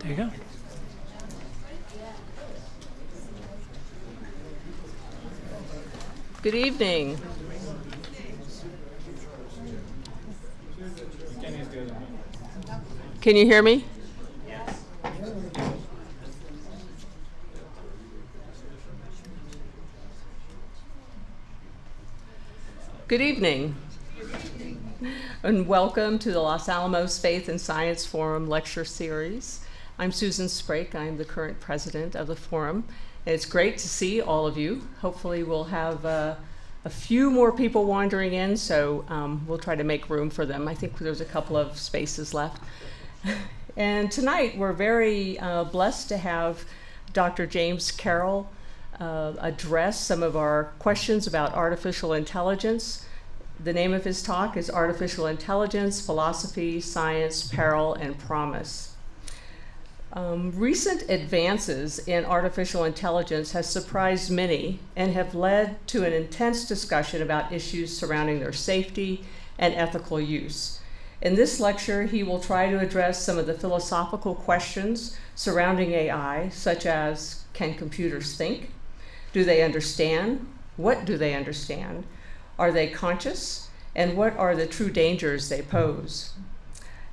you go. Good evening. Can you hear me? Good evening, and welcome to the Los Alamos Faith and Science Forum Lecture Series. I'm Susan Sprake. I'm the current president of the forum. And it's great to see all of you. Hopefully we'll have a few more people wandering in, so we'll try to make room for them. I think there's a couple of spaces left. And tonight we're very blessed to have Dr. James Peril address some of our questions about artificial intelligence. The name of his talk is Artificial Intelligence, Philosophy, Science, Peril, and Promise. Recent advances in artificial intelligence has surprised many and have led to an intense discussion about issues surrounding their safety and ethical use. In this lecture, he will try to address some of the philosophical questions surrounding AI, such as, can computers think? Do they understand? What do they understand? Are they conscious? And what are the true dangers they pose?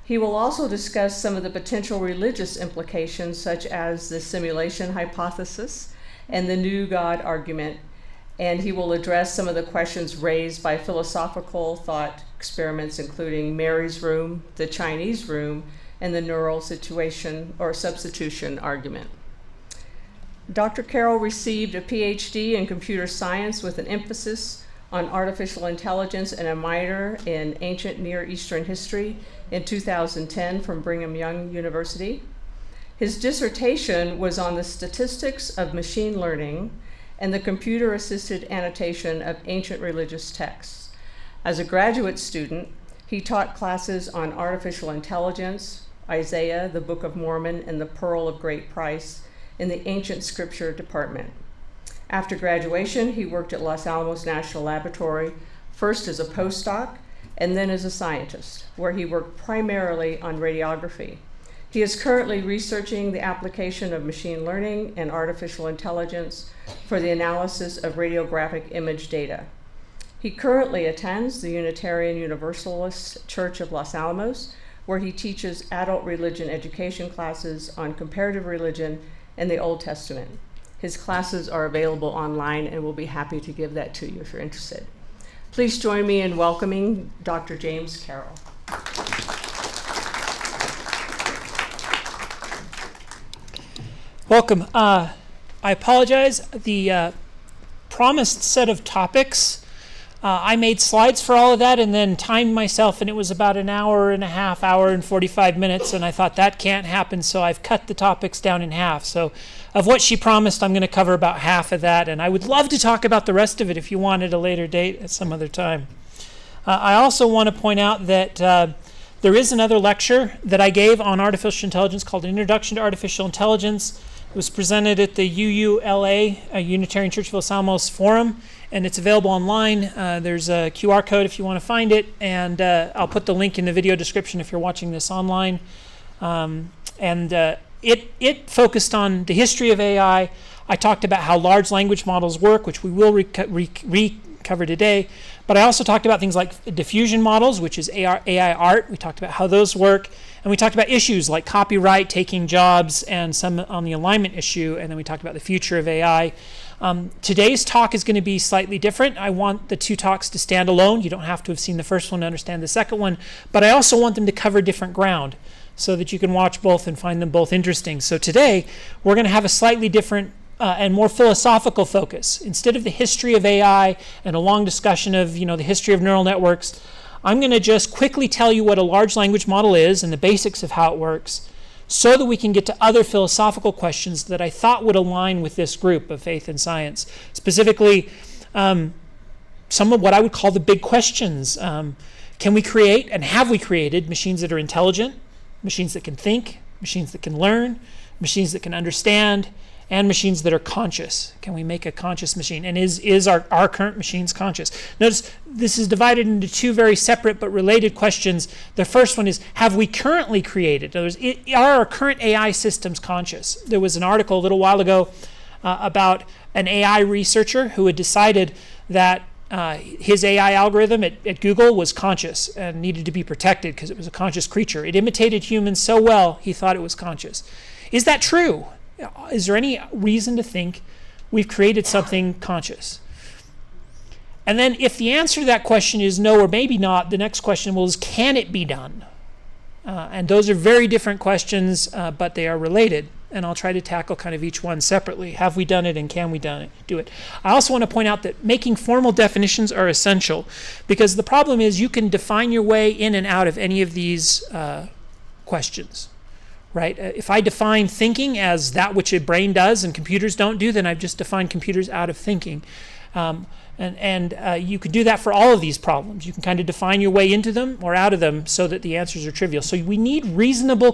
He will also discuss some of the potential religious implications, such as the simulation hypothesis and the new God argument, and he will address some of the questions raised by philosophical thought experiments, including Mary's room, the Chinese room, and the neural situation or substitution argument. Dr. Carroll received a PhD in computer science with an emphasis on artificial intelligence and a minor in ancient Near Eastern history in 2010 from Brigham Young University. His dissertation was on the statistics of machine learning and the computer-assisted annotation of ancient religious texts. As a graduate student, he taught classes on artificial intelligence, Isaiah, the Book of Mormon, and the Pearl of Great Price in the Ancient Scripture Department. After graduation, he worked at Los Alamos National Laboratory, first as a postdoc and then as a scientist, where he worked primarily on radiography. He is currently researching the application of machine learning and artificial intelligence for the analysis of radiographic image data. He currently attends the Unitarian Universalist Church of Los Alamos, where he teaches adult religion education classes on comparative religion and the Old Testament. His classes are available online, and we'll be happy to give that to you if you're interested. Please join me in welcoming Dr. James Peril. Welcome. I apologize. The promised set of topics, I made slides for all of that and then timed myself, and it was about an hour and a half, hour and 45 minutes, and I thought that can't happen, so I've cut the topics down in half. So of what she promised, I'm going to cover about half of that, and I would love to talk about the rest of it if you want at a later date at some other time. I also want to point out that there is another lecture that I gave on artificial intelligence called Introduction to Artificial Intelligence. It was presented at the UULA, Unitarian Church of Los Alamos Forum, and it's available online. There's a QR code if you want to find it, and I'll put the link in the video description if you're watching this online. It focused on the history of AI. I talked about how large language models work, which we will recover today, but I also talked about things like diffusion models, which is AI art. We talked about how those work, and we talked about issues like copyright, taking jobs, and some on the alignment issue, and then we talked about the future of AI. Today's talk is going to be slightly different. I want the two talks to stand alone. You don't have to have seen the first one to understand the second one, but I also want them to cover different ground so that you can watch both and find them both interesting. So today, we're going to have a slightly different and more philosophical focus. Instead of the history of AI and a long discussion of the history of neural networks, I'm going to just quickly tell you what a large language model is and the basics of how it works, so that we can get to other philosophical questions that I thought would align with this group of faith and science. Specifically, some of what I would call the big questions. Can we create, and have we created, machines that are intelligent, machines that can think, machines that can learn, machines that can understand, and machines that are conscious. Can we make a conscious machine? And is our current machines conscious? Notice this is divided into two very separate but related questions. The first one is, have we currently created? In other words, are our current AI systems conscious? There was an article a little while ago about an AI researcher who had decided that his AI algorithm at Google was conscious and needed to be protected because it was a conscious creature. It imitated humans so well, he thought it was conscious. Is that true? Is there any reason to think we've created something conscious? And then if the answer to that question is no or maybe not, the next question is, can it be done? And those are very different questions, but they are related. And I'll try to tackle kind of each one separately. Have we done it and can we do it? I also want to point out that making formal definitions are essential, because the problem is you can define your way in and out of any of these questions, right? If I define thinking as that which a brain does and computers don't do, then I've just defined computers out of thinking. You could do that for all of these problems. You can kind of define your way into them or out of them so that the answers are trivial. So we need reasonable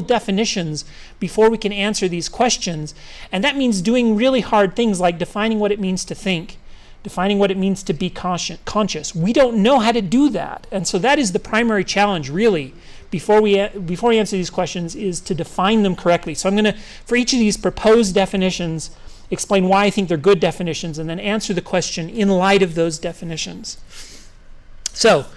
definitions before we can answer these questions. And that means doing really hard things like defining what it means to think, defining what it means to be conscious. We don't know how to do that. And so that is the primary challenge, really, before we answer these questions, is to define them correctly. So I'm going to, for each of these proposed definitions, explain why I think they're good definitions, and then answer the question in light of those definitions. So,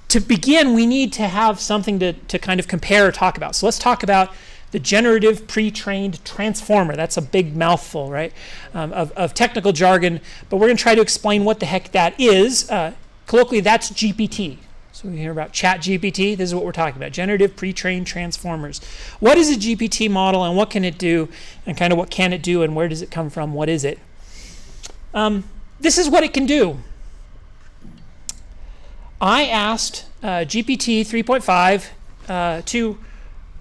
to begin, we need to have something to kind of compare or talk about. So let's talk about the generative pre-trained transformer. That's a big mouthful, right, of technical jargon, but we're going to try to explain what the heck that is. Colloquially, that's GPT. So we hear about ChatGPT. This is what we're talking about, generative pre-trained transformers. What is a GPT model and what can it do, and kind of what can it do and where does it come from? What is it? This is what it can do. I asked GPT 3.5 to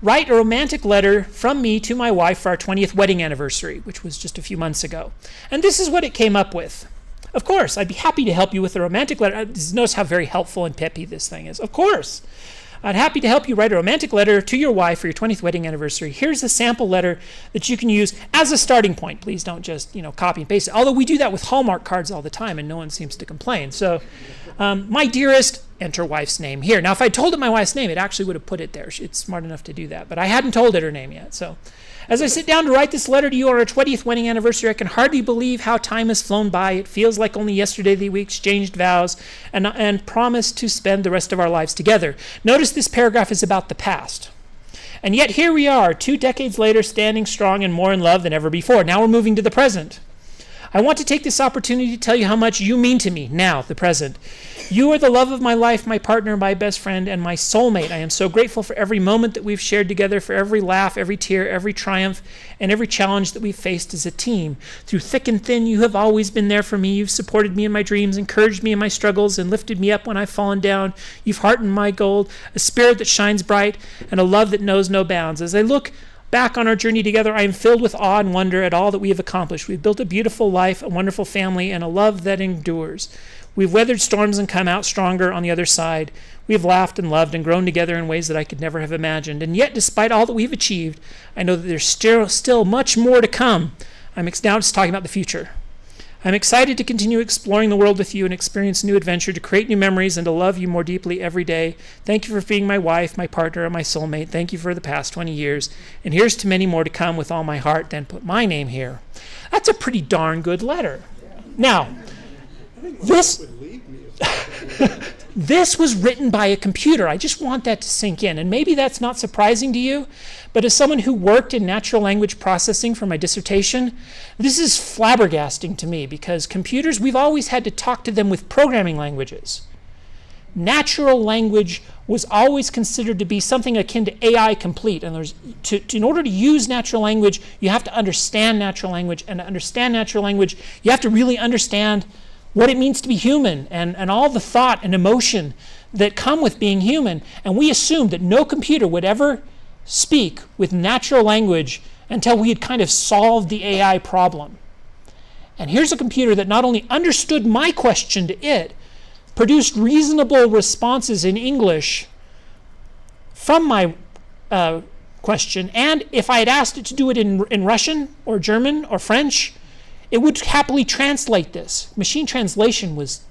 write a romantic letter from me to my wife for our 20th wedding anniversary, which was just a few months ago. And this is what it came up with. Of course, I'd be happy to help you with a romantic letter. Notice how very helpful and peppy this thing is. Of course, I'd happy to help you write a romantic letter to your wife for your 20th wedding anniversary. Here's a sample letter that you can use as a starting point. Please don't just, copy and paste it. Although we do that with Hallmark cards all the time, and no one seems to complain. So, my dearest, enter wife's name here. Now, if I told it my wife's name, it actually would have put it there. It's smart enough to do that. But I hadn't told it her name yet. So, as I sit down to write this letter to you on our 20th wedding anniversary, I can hardly believe how time has flown by. It feels like only yesterday that we exchanged vows and promised to spend the rest of our lives together. Notice this paragraph is about the past. And yet here we are, 2 decades later, standing strong and more in love than ever before. Now we're moving to the present. I want to take this opportunity to tell you how much you mean to me now, the present. You are the love of my life, my partner, my best friend, and my soulmate. I am so grateful for every moment that we've shared together, for every laugh, every tear, every triumph, and every challenge that we've faced as a team. Through thick and thin, you have always been there for me. You've supported me in my dreams, encouraged me in my struggles, and lifted me up when I've fallen down. You've heartened my gold, a spirit that shines bright, and a love that knows no bounds. As I look back on our journey together, I am filled with awe and wonder at all that we have accomplished. We've built a beautiful life, a wonderful family, and a love that endures. We've weathered storms and come out stronger on the other side. We have laughed and loved and grown together in ways that I could never have imagined. And yet, despite all that we've achieved, I know that there's still much more to come. Now just talking about the future. I'm excited to continue exploring the world with you and experience new adventure, to create new memories, and to love you more deeply every day. Thank you for being my wife, my partner, and my soulmate. Thank you for the past 20 years. And here's to many more to come with all my heart. Then put my name here. That's a pretty darn good letter. Now, this was written by a computer. I just want that to sink in. And maybe that's not surprising to you, but as someone who worked in natural language processing for my dissertation, this is flabbergasting to me, because computers, we've always had to talk to them with programming languages. Natural language was always considered to be something akin to AI complete. And in order to use natural language, you have to understand natural language. And to understand natural language, you have to really understand what it means to be human and all the thought and emotion that come with being human. And we assumed that no computer would ever speak with natural language until we had kind of solved the AI problem. And here's a computer that not only understood my question to it, produced reasonable responses in English from my question. And if I had asked it to do it in Russian or German or French, it would happily translate this. Machine translation was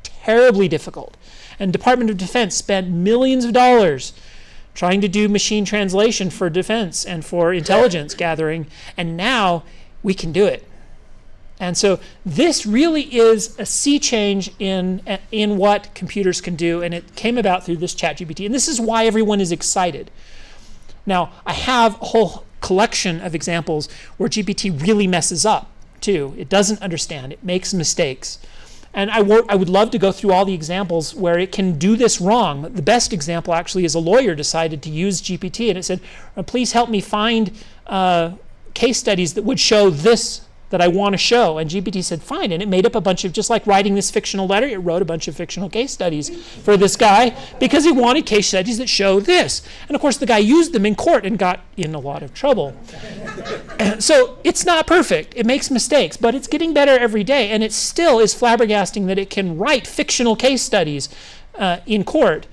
terribly difficult. And Department of Defense spent millions of dollars trying to do machine translation for defense and for intelligence gathering. And now we can do it. And so this really is a sea change in what computers can do, and it came about through this ChatGPT. And this is why everyone is excited. Now, I have a whole collection of examples where GPT really messes up, too. It doesn't understand. It makes mistakes. And I would love to go through all the examples where it can do this wrong. The best example, actually, is a lawyer decided to use GPT, and it said, please help me find case studies that would show this that I want to show. And GPT said, fine. And it made up a bunch of, just like writing this fictional letter, it wrote a bunch of fictional case studies for this guy because he wanted case studies that show this. And of course, the guy used them in court and got in a lot of trouble. So it's not perfect. It makes mistakes, but it's getting better every day. And it still is flabbergasting that it can write fictional case studies in court.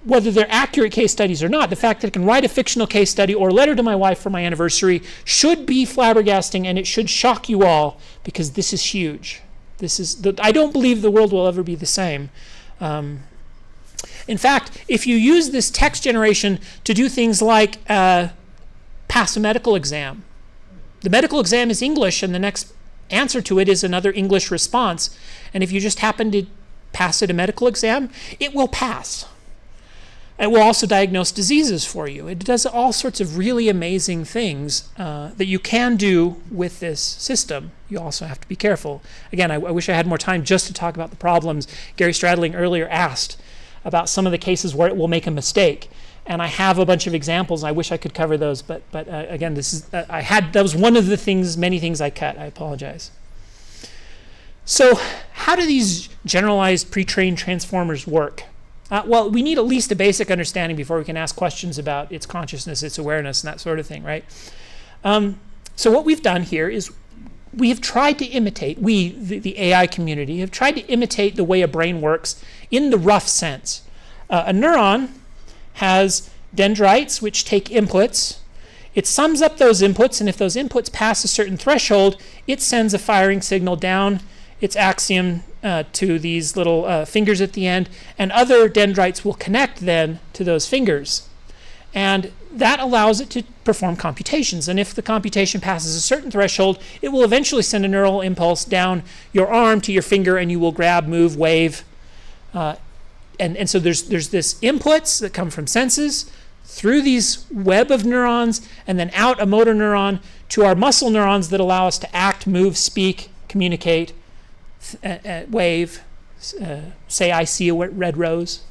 Whether they're accurate case studies or not, the fact that it can write a fictional case study or a letter to my wife for my anniversary should be flabbergasting, and it should shock you all, because this is huge. I don't believe the world will ever be the same. In fact, if you use this text generation to do things like pass a medical exam, the medical exam is English, and the next answer to it is another English response. And if you just happen to pass it a medical exam, it will pass. It will also diagnose diseases for you. It does all sorts of really amazing things that you can do with this system. You also have to be careful. Again, I wish I had more time just to talk about the problems. Gary Stradling earlier asked about some of the cases where it will make a mistake. And I have a bunch of examples. I wish I could cover those, but again, that was one of the many things I cut. I apologize. So how do these generalized pre-trained transformers work? Well, we need at least a basic understanding before we can ask questions about its consciousness, its awareness, and that sort of thing, right? So what we've done here is we have tried to imitate, the AI community, have tried to imitate the way a brain works in the rough sense. A neuron has dendrites, which take inputs. It sums up those inputs, and if those inputs pass a certain threshold, it sends a firing signal down its axiom to these little fingers at the end, and other dendrites will connect then to those fingers. And that allows it to perform computations. And if the computation passes a certain threshold, it will eventually send a neural impulse down your arm to your finger, and you will grab, move, wave. And so there's this inputs that come from senses through these web of neurons, and then out a motor neuron to our muscle neurons that allow us to act, move, speak, communicate, wave, say I see a red rose.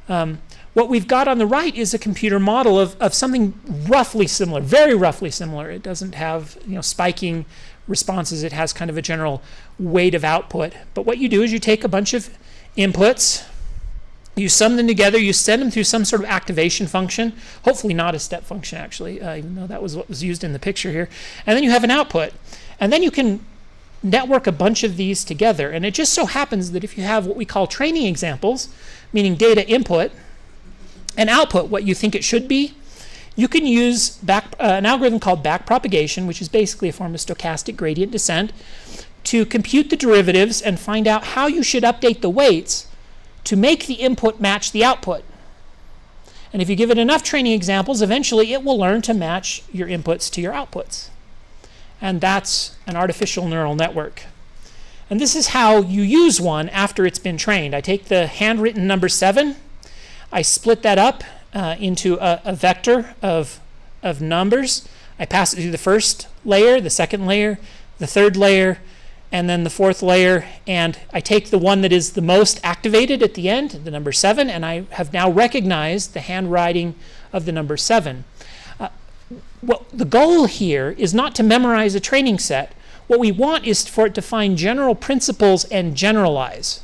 What we've got on the right is a computer model of something roughly similar, very roughly similar. It doesn't have spiking responses. It has kind of a general weight of output. But what you do is you take a bunch of inputs, you sum them together, you send them through some sort of activation function, hopefully not a step function actually, even though that was what was used in the picture here. And then you have an output. And then you can network a bunch of these together. And it just so happens that if you have what we call training examples, meaning data input, and output, what you think it should be, you can use an algorithm called backpropagation, which is basically a form of stochastic gradient descent, to compute the derivatives and find out how you should update the weights to make the input match the output. And if you give it enough training examples, eventually it will learn to match your inputs to your outputs. And that's an artificial neural network. And this is how you use one after it's been trained. I take the handwritten number 7, I split that up into a vector of numbers. I pass it through the first layer, the second layer, the third layer, and then the fourth layer. And I take the one that is the most activated at the end, the number 7, and I have now recognized the handwriting of the number 7. Well, the goal here is not to memorize a training set. What we want is for it to find general principles and generalize.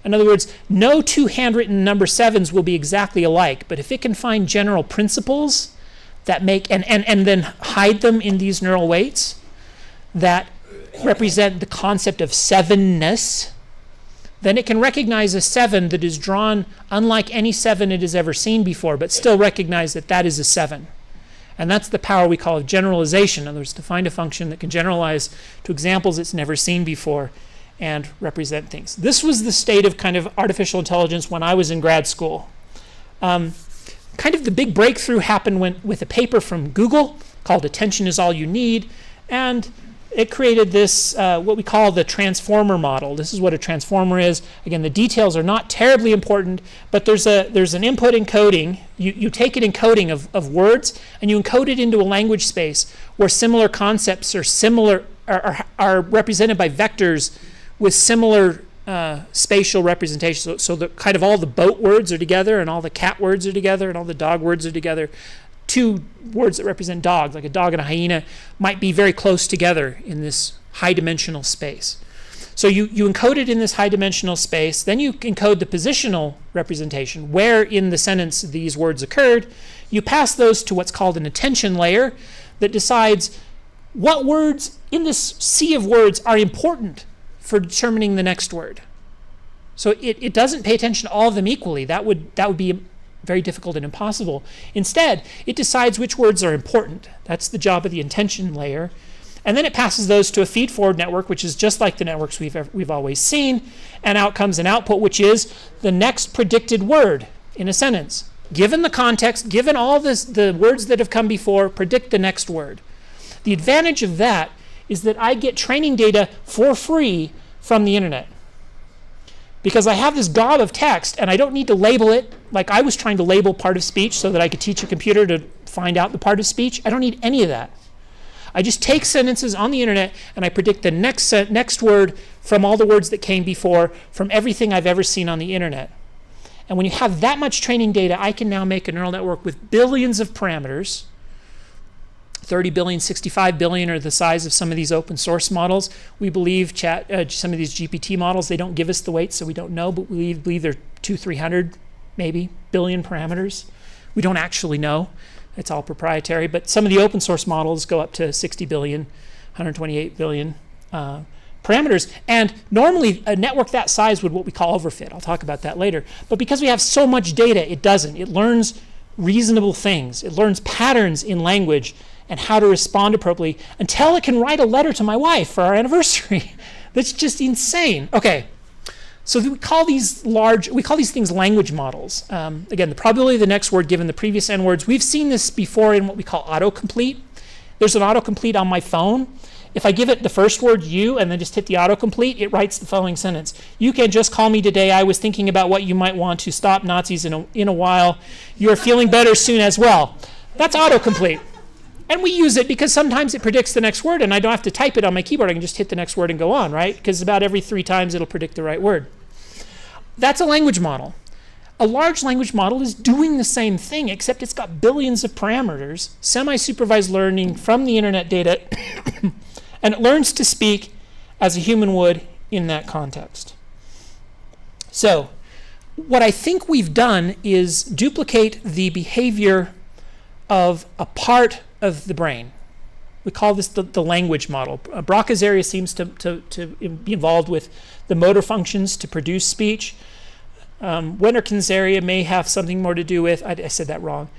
In other words, no two handwritten number 7s will be exactly alike, but if it can find general principles that make, and then hide them in these neural weights that represent the concept of sevenness, then it can recognize a 7 that is drawn unlike any 7 it has ever seen before, but still recognize that that is a 7. And that's the power we call of generalization. In other words, to find a function that can generalize to examples it's never seen before and represent things. This was the state of kind of artificial intelligence when I was in grad school. Kind of the big breakthrough happened with a paper from Google called Attention is All You Need, and it created this, what we call the transformer model. This is what a transformer is. Again, the details are not terribly important, but there's an input encoding. You take an encoding of words, and you encode it into a language space where similar concepts are represented by vectors with similar spatial representation. So the kind of all the boat words are together, and all the cat words are together, and all the dog words are together. Two words that represent dogs, like a dog and a hyena, might be very close together in this high-dimensional space. So you encode it in this high-dimensional space, then you encode the positional representation, where in the sentence these words occurred. You pass those to what's called an attention layer that decides what words in this sea of words are important for determining the next word. So it doesn't pay attention to all of them equally. That would be very difficult and impossible. Instead, it decides which words are important. That's the job of the attention layer. And then it passes those to a feed-forward network, which is just like the networks we've always seen, and out comes an output, which is the next predicted word in a sentence. Given the context, given all the words that have come before, predict the next word. The advantage of that is that I get training data for free from the internet. Because I have this gob of text, and I don't need to label it like I was trying to label part of speech so that I could teach a computer to find out the part of speech. I don't need any of that. I just take sentences on the internet, and I predict the next word from all the words that came before, from everything I've ever seen on the internet. And when you have that much training data, I can now make a neural network with billions of parameters. 30 billion, 65 billion are the size of some of these open source models. We believe some of these GPT models, they don't give us the weight, so we don't know, but we believe they're 200-300 maybe billion parameters. We don't actually know. It's all proprietary, but some of the open source models go up to 60 billion, 128 billion parameters. And normally a network that size would what we call overfit. I'll talk about that later. But because we have so much data, it doesn't. It learns reasonable things. It learns patterns in language and how to respond appropriately until it can write a letter to my wife for our anniversary. That's just insane. Okay, so we call these things language models. Again, the probability of the next word given the previous n words. We've seen this before in what we call autocomplete. There's an autocomplete on my phone. If I give it the first word you and then just hit the autocomplete, it writes the following sentence. You can just call me today. I was thinking about what you might want to stop Nazis in a while. You're feeling better soon as well. That's autocomplete. And we use it because sometimes it predicts the next word, and I don't have to type it on my keyboard. I can just hit the next word and go on, right? Because about every 3 times it'll predict the right word. That's a language model. A large language model is doing the same thing, except it's got billions of parameters, semi-supervised learning from the internet data, and it learns to speak as a human would in that context. So what I think we've done is duplicate the behavior of a part of the brain. We call this the language model. Broca's area seems to be involved with the motor functions to produce speech. Wernicke's area may have something more to do with, I said that wrong.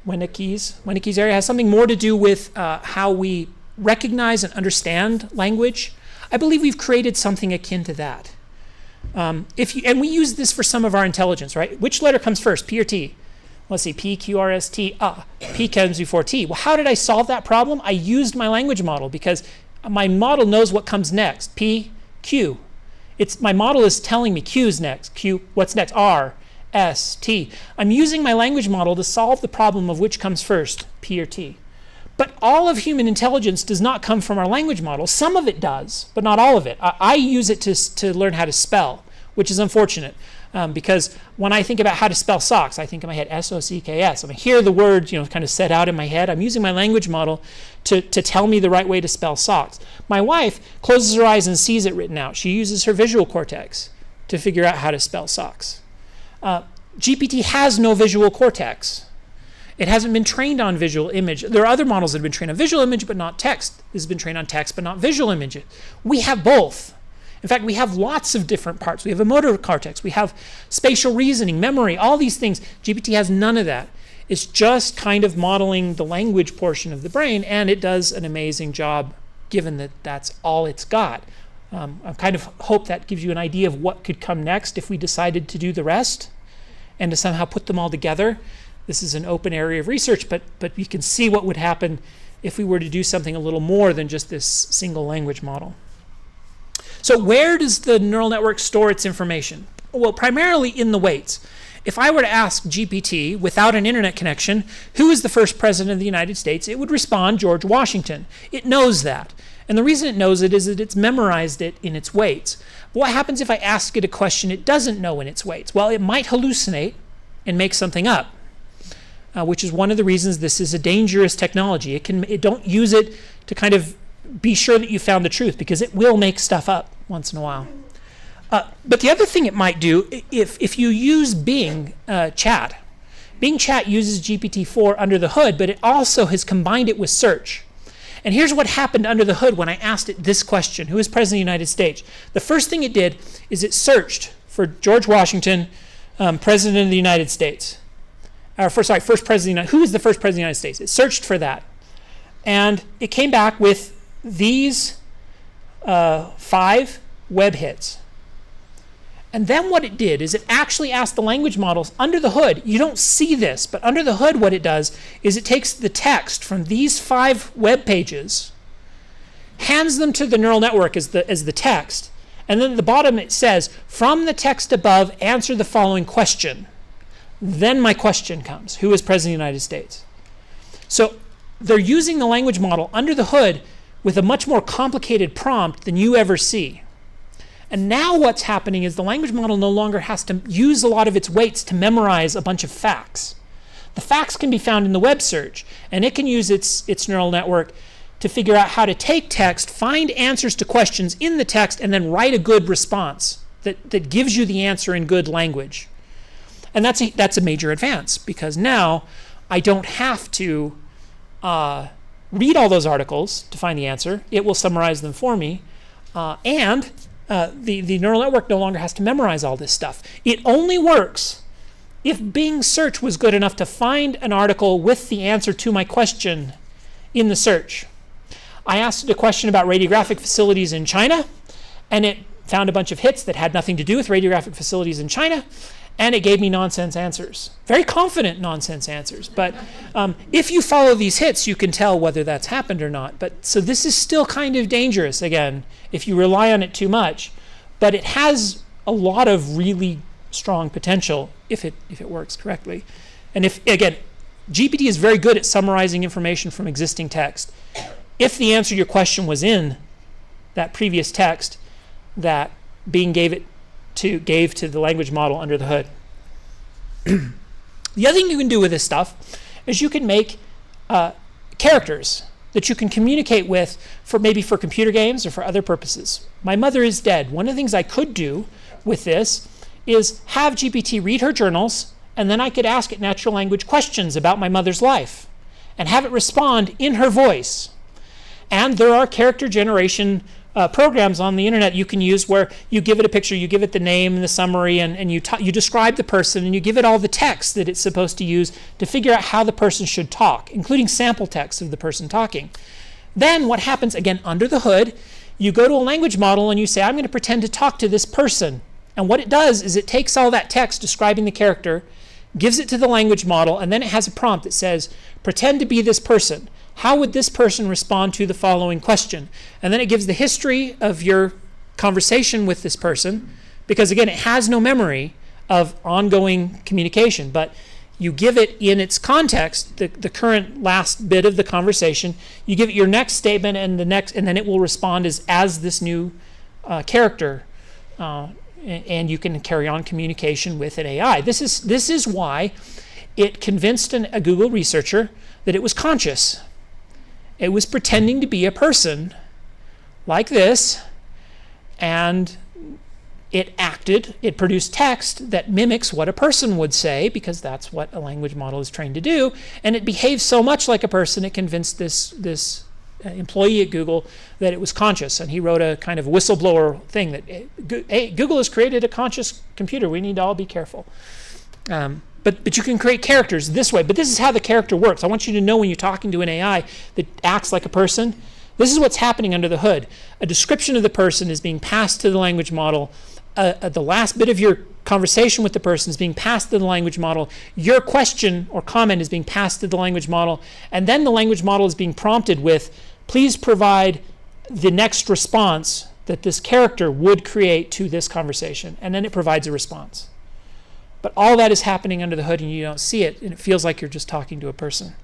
Wernicke's area has something more to do with how we recognize and understand language. I believe we've created something akin to that. And we use this for some of our intelligence, right? Which letter comes first, P or T? Let's see, P, Q, R, S, T. P comes before T. Well, how did I solve that problem? I used my language model because my model knows what comes next. P, Q. My model is telling me Q's next. Q, what's next? R, S, T. I'm using my language model to solve the problem of which comes first, P or T. But all of human intelligence does not come from our language model. Some of it does, but not all of it. I use it to learn how to spell, which is unfortunate. Because when I think about how to spell socks, I think in my head S-O-C-K-S. I hear the word, kind of set out in my head. I'm using my language model to tell me the right way to spell socks. My wife closes her eyes and sees it written out. She uses her visual cortex to figure out how to spell socks. GPT has no visual cortex. It hasn't been trained on visual image. There are other models that have been trained on visual image but not text. This has been trained on text but not visual images. We have both. In fact, we have lots of different parts. We have a motor cortex. We have spatial reasoning, memory, all these things. GPT has none of that. It's just kind of modeling the language portion of the brain, and it does an amazing job given that that's all it's got. I kind of hope that gives you an idea of what could come next if we decided to do the rest and to somehow put them all together. This is an open area of research, but you can see what would happen if we were to do something a little more than just this single language model. So where does the neural network store its information? Well, primarily in the weights. If I were to ask GPT without an internet connection, who is the first president of the United States, it would respond George Washington. It knows that. And the reason it knows it is that it's memorized it in its weights. But what happens if I ask it a question it doesn't know in its weights? Well, it might hallucinate and make something up, which is one of the reasons this is a dangerous technology. Don't use it to kind of be sure that you found the truth, because it will make stuff up once in a while. But the other thing it might do, if you use Bing Chat, Bing Chat uses GPT-4 under the hood, but it also has combined it with search. And here's what happened under the hood when I asked it this question: who is President of the United States? The first thing it did is it searched for George Washington, President of the United States. First President of the United States. Who is the first President of the United States? It searched for that. And it came back with these 5 web hits. And then what it did is it actually asked the language models under the hood. You don't see this, but under the hood what it does is it takes the text from these 5 web pages, hands them to the neural network as the text, and then at the bottom it says, from the text above, answer the following question. Then my question comes: who is President of the United States? So they're using the language model under the hood with a much more complicated prompt than you ever see. And now what's happening is the language model no longer has to use a lot of its weights to memorize a bunch of facts. The facts can be found in the web search, and it can use its neural network to figure out how to take text, find answers to questions in the text, and then write a good response that gives you the answer in good language. And that's a major advance, because now I don't have to read all those articles to find the answer. It will summarize them for me, and the neural network no longer has to memorize all this stuff. It only works if Bing search was good enough to find an article with the answer to my question in the search. I asked it a question about radiographic facilities in China, and it found a bunch of hits that had nothing to do with radiographic facilities in China, and it gave me nonsense answers. Very confident nonsense answers. But if you follow these hits, you can tell whether that's happened or not. But so this is still kind of dangerous, again, if you rely on it too much. But it has a lot of really strong potential if it works correctly. And again, GPT is very good at summarizing information from existing text. If the answer to your question was in that previous text that Bing gave to the language model under the hood. The other thing you can do with this stuff is you can make characters that you can communicate with maybe for computer games or for other purposes. My mother is dead. One of the things I could do with this is have GPT read her journals, and then I could ask it natural language questions about my mother's life and have it respond in her voice. And there are character generation programs on the internet you can use where you give it a picture, you give it the name and the summary, and you describe the person, and you give it all the text that it's supposed to use to figure out how the person should talk, including sample text of the person talking. Then what happens, again, under the hood, you go to a language model and you say, I'm going to pretend to talk to this person. And what it does is it takes all that text describing the character, gives it to the language model, and then it has a prompt that says, pretend to be this person. How would this person respond to the following question? And then it gives the history of your conversation with this person, because again, it has no memory of ongoing communication, but you give it in its context, the current last bit of the conversation, you give it your next statement and then it will respond as this new character, and you can carry on communication with an AI. This is why it convinced a Google researcher that it was conscious. It was pretending to be a person like this, and it produced text that mimics what a person would say, because that's what a language model is trained to do, and it behaves so much like a person it convinced this employee at Google that it was conscious, and he wrote a kind of whistleblower thing that, hey, Google has created a conscious computer. We need to all be careful. But you can create characters this way. But this is how the character works. I want you to know when you're talking to an AI that acts like a person, this is what's happening under the hood. A description of the person is being passed to the language model. The last bit of your conversation with the person is being passed to the language model. Your question or comment is being passed to the language model. And then the language model is being prompted with, please provide the next response that this character would create to this conversation. And then it provides a response. But all that is happening under the hood and you don't see it, and it feels like you're just talking to a person.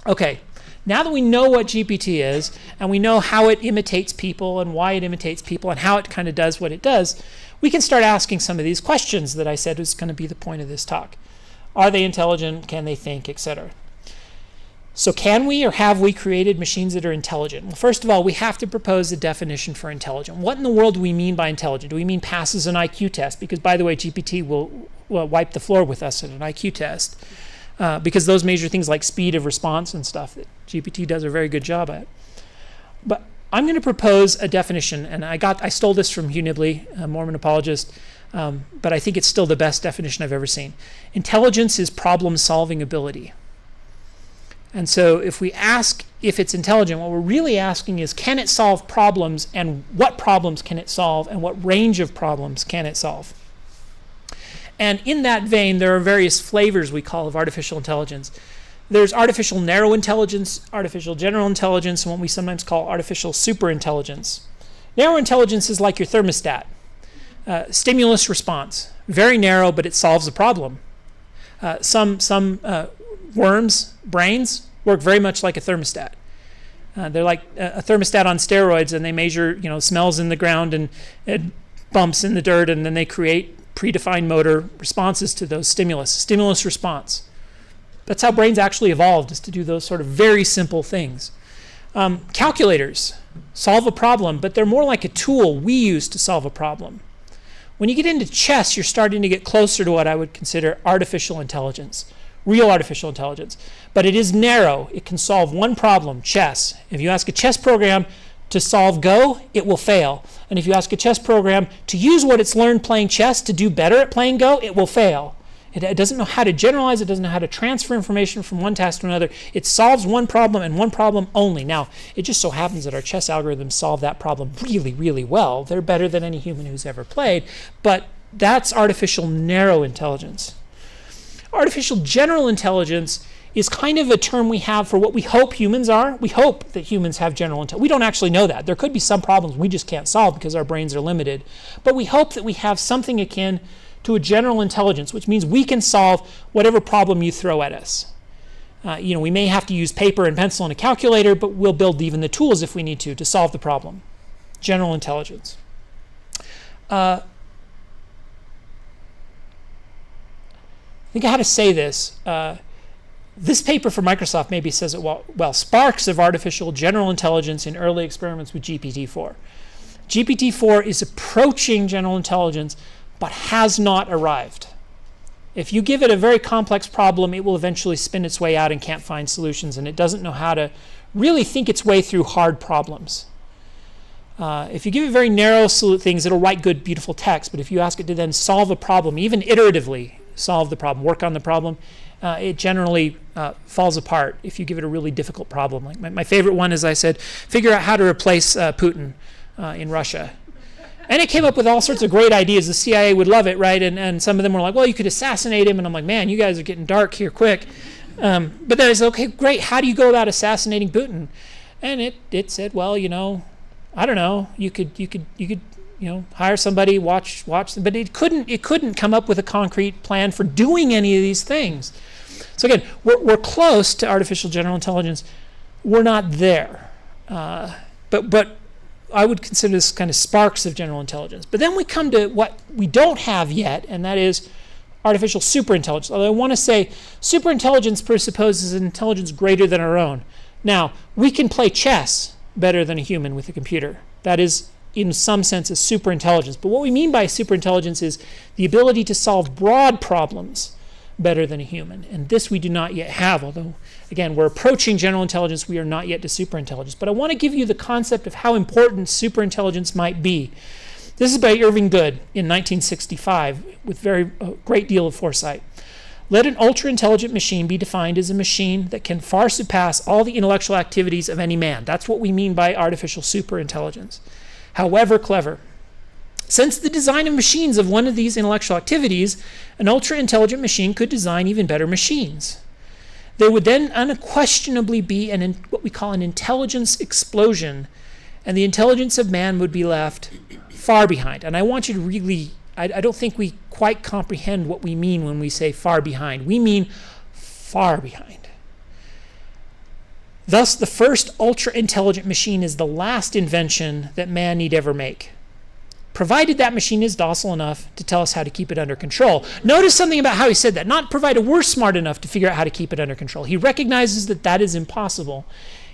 Okay, now that we know what GPT is, and we know how it imitates people and why it imitates people and how it kind of does what it does, we can start asking some of these questions that I said was going to be the point of this talk. Are they intelligent? Can they think? Etc. So can we or have we created machines that are intelligent? Well, first of all, we have to propose a definition for intelligent. What in the world do we mean by intelligent? Do we mean passes an IQ test? Because, by the way, GPT will wipe the floor with us at an IQ test because those measure things like speed of response and stuff that GPT does a very good job at. But I'm going to propose a definition, and I stole this from Hugh Nibley, a Mormon apologist, but I think it's still the best definition I've ever seen. Intelligence is problem-solving ability. And so if we ask if it's intelligent, what we're really asking is, can it solve problems, and what problems can it solve, and what range of problems can it solve? And in that vein, there are various flavors we call of artificial intelligence. There's artificial narrow intelligence, artificial general intelligence, and what we sometimes call artificial superintelligence. Narrow intelligence is like your thermostat. Stimulus response, very narrow, but it solves a problem. Some worms' brains work very much like a thermostat. They're like a thermostat on steroids, and they measure, smells in the ground and bumps in the dirt, and then they create predefined motor responses to those stimulus response. That's how brains actually evolved, is to do those sort of very simple things. Calculators solve a problem, but they're more like a tool we use to solve a problem. When you get into chess, you're starting to get closer to what I would consider artificial intelligence. Real artificial intelligence. But it is narrow. It can solve one problem, chess. If you ask a chess program to solve Go, it will fail. And if you ask a chess program to use what it's learned playing chess to do better at playing Go, it will fail. It doesn't know how to generalize. It doesn't know how to transfer information from one task to another. It solves one problem and one problem only. Now, it just so happens that our chess algorithms solve that problem really, really well. They're better than any human who's ever played. But that's artificial narrow intelligence. Artificial general intelligence is kind of a term we have for what we hope humans are. We hope that humans have general intelligence. We don't actually know that. There could be some problems we just can't solve because our brains are limited. But we hope that we have something akin to a general intelligence, which means we can solve whatever problem you throw at us. We may have to use paper and pencil and a calculator, but we'll build even the tools if we need to solve the problem. General intelligence. I think how to say this. This paper for Microsoft maybe says it well. Sparks of artificial general intelligence in early experiments with GPT-4. GPT-4 is approaching general intelligence, but has not arrived. If you give it a very complex problem, it will eventually spin its way out and can't find solutions, and it doesn't know how to really think its way through hard problems. If you give it very narrow things, it'll write good, beautiful text, but if you ask it to then solve a problem, even iteratively, solve the problem, work on the problem, it generally falls apart if you give it a really difficult problem. Like my favorite one is I said, figure out how to replace Putin in Russia. And it came up with all sorts of great ideas. The CIA would love it, right? And some of them were like, well, you could assassinate him. And I'm like, man, you guys are getting dark here quick. But then I said, okay, great. How do you go about assassinating Putin? And it said, well, I don't know. You could hire somebody, watch them. But it couldn't come up with a concrete plan for doing any of these things. So again, we're close to artificial general intelligence. We're not there. But I would consider this kind of sparks of general intelligence. But then we come to what we don't have yet, and that is artificial superintelligence. Although I want to say superintelligence presupposes an intelligence greater than our own. Now, we can play chess better than a human with a computer. That is, in some sense, a superintelligence. But what we mean by superintelligence is the ability to solve broad problems better than a human. And this we do not yet have, although, again, we're approaching general intelligence. We are not yet to superintelligence. But I want to give you the concept of how important superintelligence might be. This is by Irving Good in 1965 with a great deal of foresight. Let an ultra-intelligent machine be defined as a machine that can far surpass all the intellectual activities of any man. That's what we mean by artificial superintelligence. However clever. Since the design of machines of one of these intellectual activities, an ultra-intelligent machine could design even better machines. There would then unquestionably be what we call an intelligence explosion, and the intelligence of man would be left far behind. And I want you to really, I don't think we quite comprehend what we mean when we say far behind. We mean far behind. Thus, the first ultra-intelligent machine is the last invention that man need ever make, provided that machine is docile enough to tell us how to keep it under control. Notice something about how he said that. Not provided we're smart enough to figure out how to keep it under control. He recognizes that that is impossible.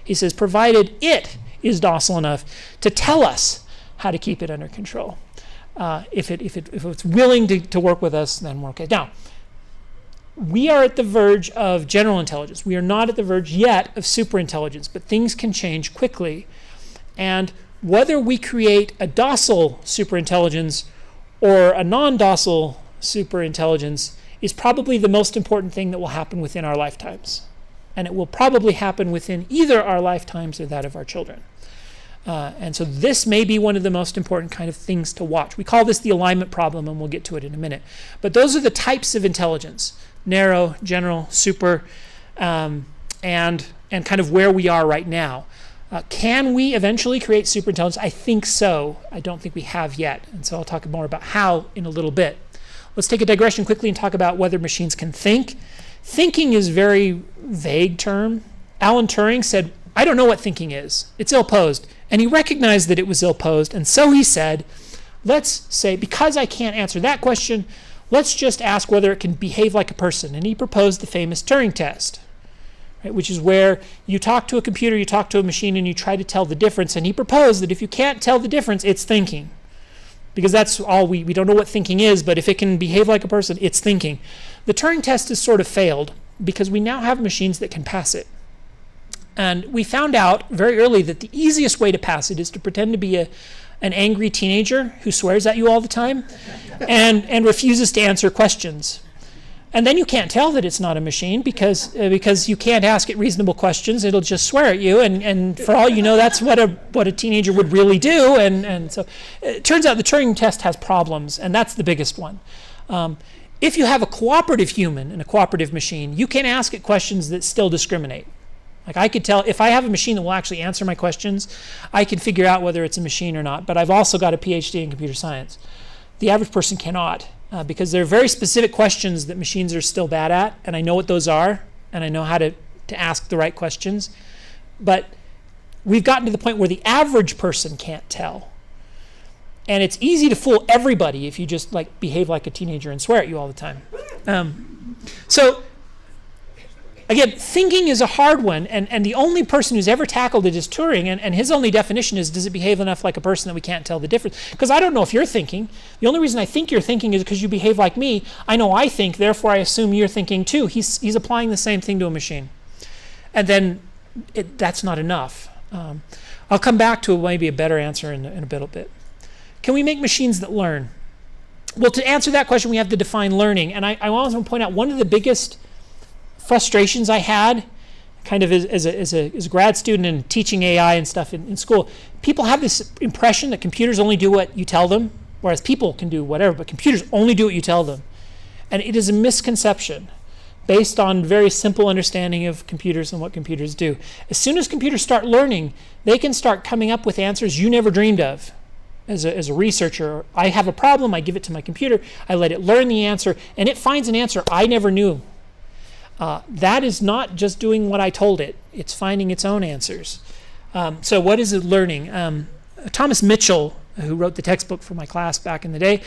He says, provided it is docile enough to tell us how to keep it under control. If it's willing to work with us, then we're okay. Now, we are at the verge of general intelligence. We are not at the verge yet of superintelligence, but things can change quickly. And whether we create a docile superintelligence or a non-docile superintelligence is probably the most important thing that will happen within our lifetimes. And it will probably happen within either our lifetimes or that of our children. And so this may be one of the most important kind of things to watch. We call this the alignment problem, and we'll get to it in a minute. But those are the types of intelligence: narrow, general, super, and kind of where we are right now. Can we eventually create superintelligence? I think so. I don't think we have yet. And so I'll talk more about how in a little bit. Let's take a digression quickly and talk about whether machines can think. Thinking is a very vague term. Alan Turing said, I don't know what thinking is. It's ill-posed. And he recognized that it was ill-posed. And so he said, let's say, because I can't answer that question, let's just ask whether it can behave like a person. And he proposed the famous Turing test. Right, which is where you talk to a computer, you talk to a machine, and you try to tell the difference. And he proposed that if you can't tell the difference, it's thinking. Because that's all we don't know what thinking is, but if it can behave like a person, it's thinking. The Turing test has sort of failed because we now have machines that can pass it. And we found out very early that the easiest way to pass it is to pretend to be an angry teenager who swears at you all the time and refuses to answer questions. And then you can't tell that it's not a machine because you can't ask it reasonable questions. It'll just swear at you, and for all you know, that's what a teenager would really do. And so it turns out the Turing test has problems, and that's the biggest one. If you have a cooperative human and a cooperative machine, you can ask it questions that still discriminate. Like I could tell, if I have a machine that will actually answer my questions, I can figure out whether it's a machine or not. But I've also got a PhD in computer science. The average person cannot. Because there are very specific questions that machines are still bad at, and I know what those are, and I know how to ask the right questions. But we've gotten to the point where the average person can't tell. And it's easy to fool everybody if you just behave like a teenager and swear at you all the time. So again, thinking is a hard one, and the only person who's ever tackled it is Turing, and his only definition is, does it behave enough like a person that we can't tell the difference? Because I don't know if you're thinking. The only reason I think you're thinking is because you behave like me. I know I think, therefore I assume you're thinking too. He's applying the same thing to a machine. And then that's not enough. I'll come back to maybe a better answer in a bit. Can we make machines that learn? Well, to answer that question, we have to define learning. And I also want to point out one of the biggest frustrations I had, kind of as a grad student and teaching AI and stuff in school. People have this impression that computers only do what you tell them, whereas people can do whatever, but computers only do what you tell them. And it is a misconception based on very simple understanding of computers and what computers do. As soon as computers start learning, they can start coming up with answers you never dreamed of. As a researcher, I have a problem, I give it to my computer, I let it learn the answer, and it finds an answer I never knew. That is not just doing what I told it. It's finding its own answers. So what is it learning? Thomas Mitchell, who wrote the textbook for my class back in the day,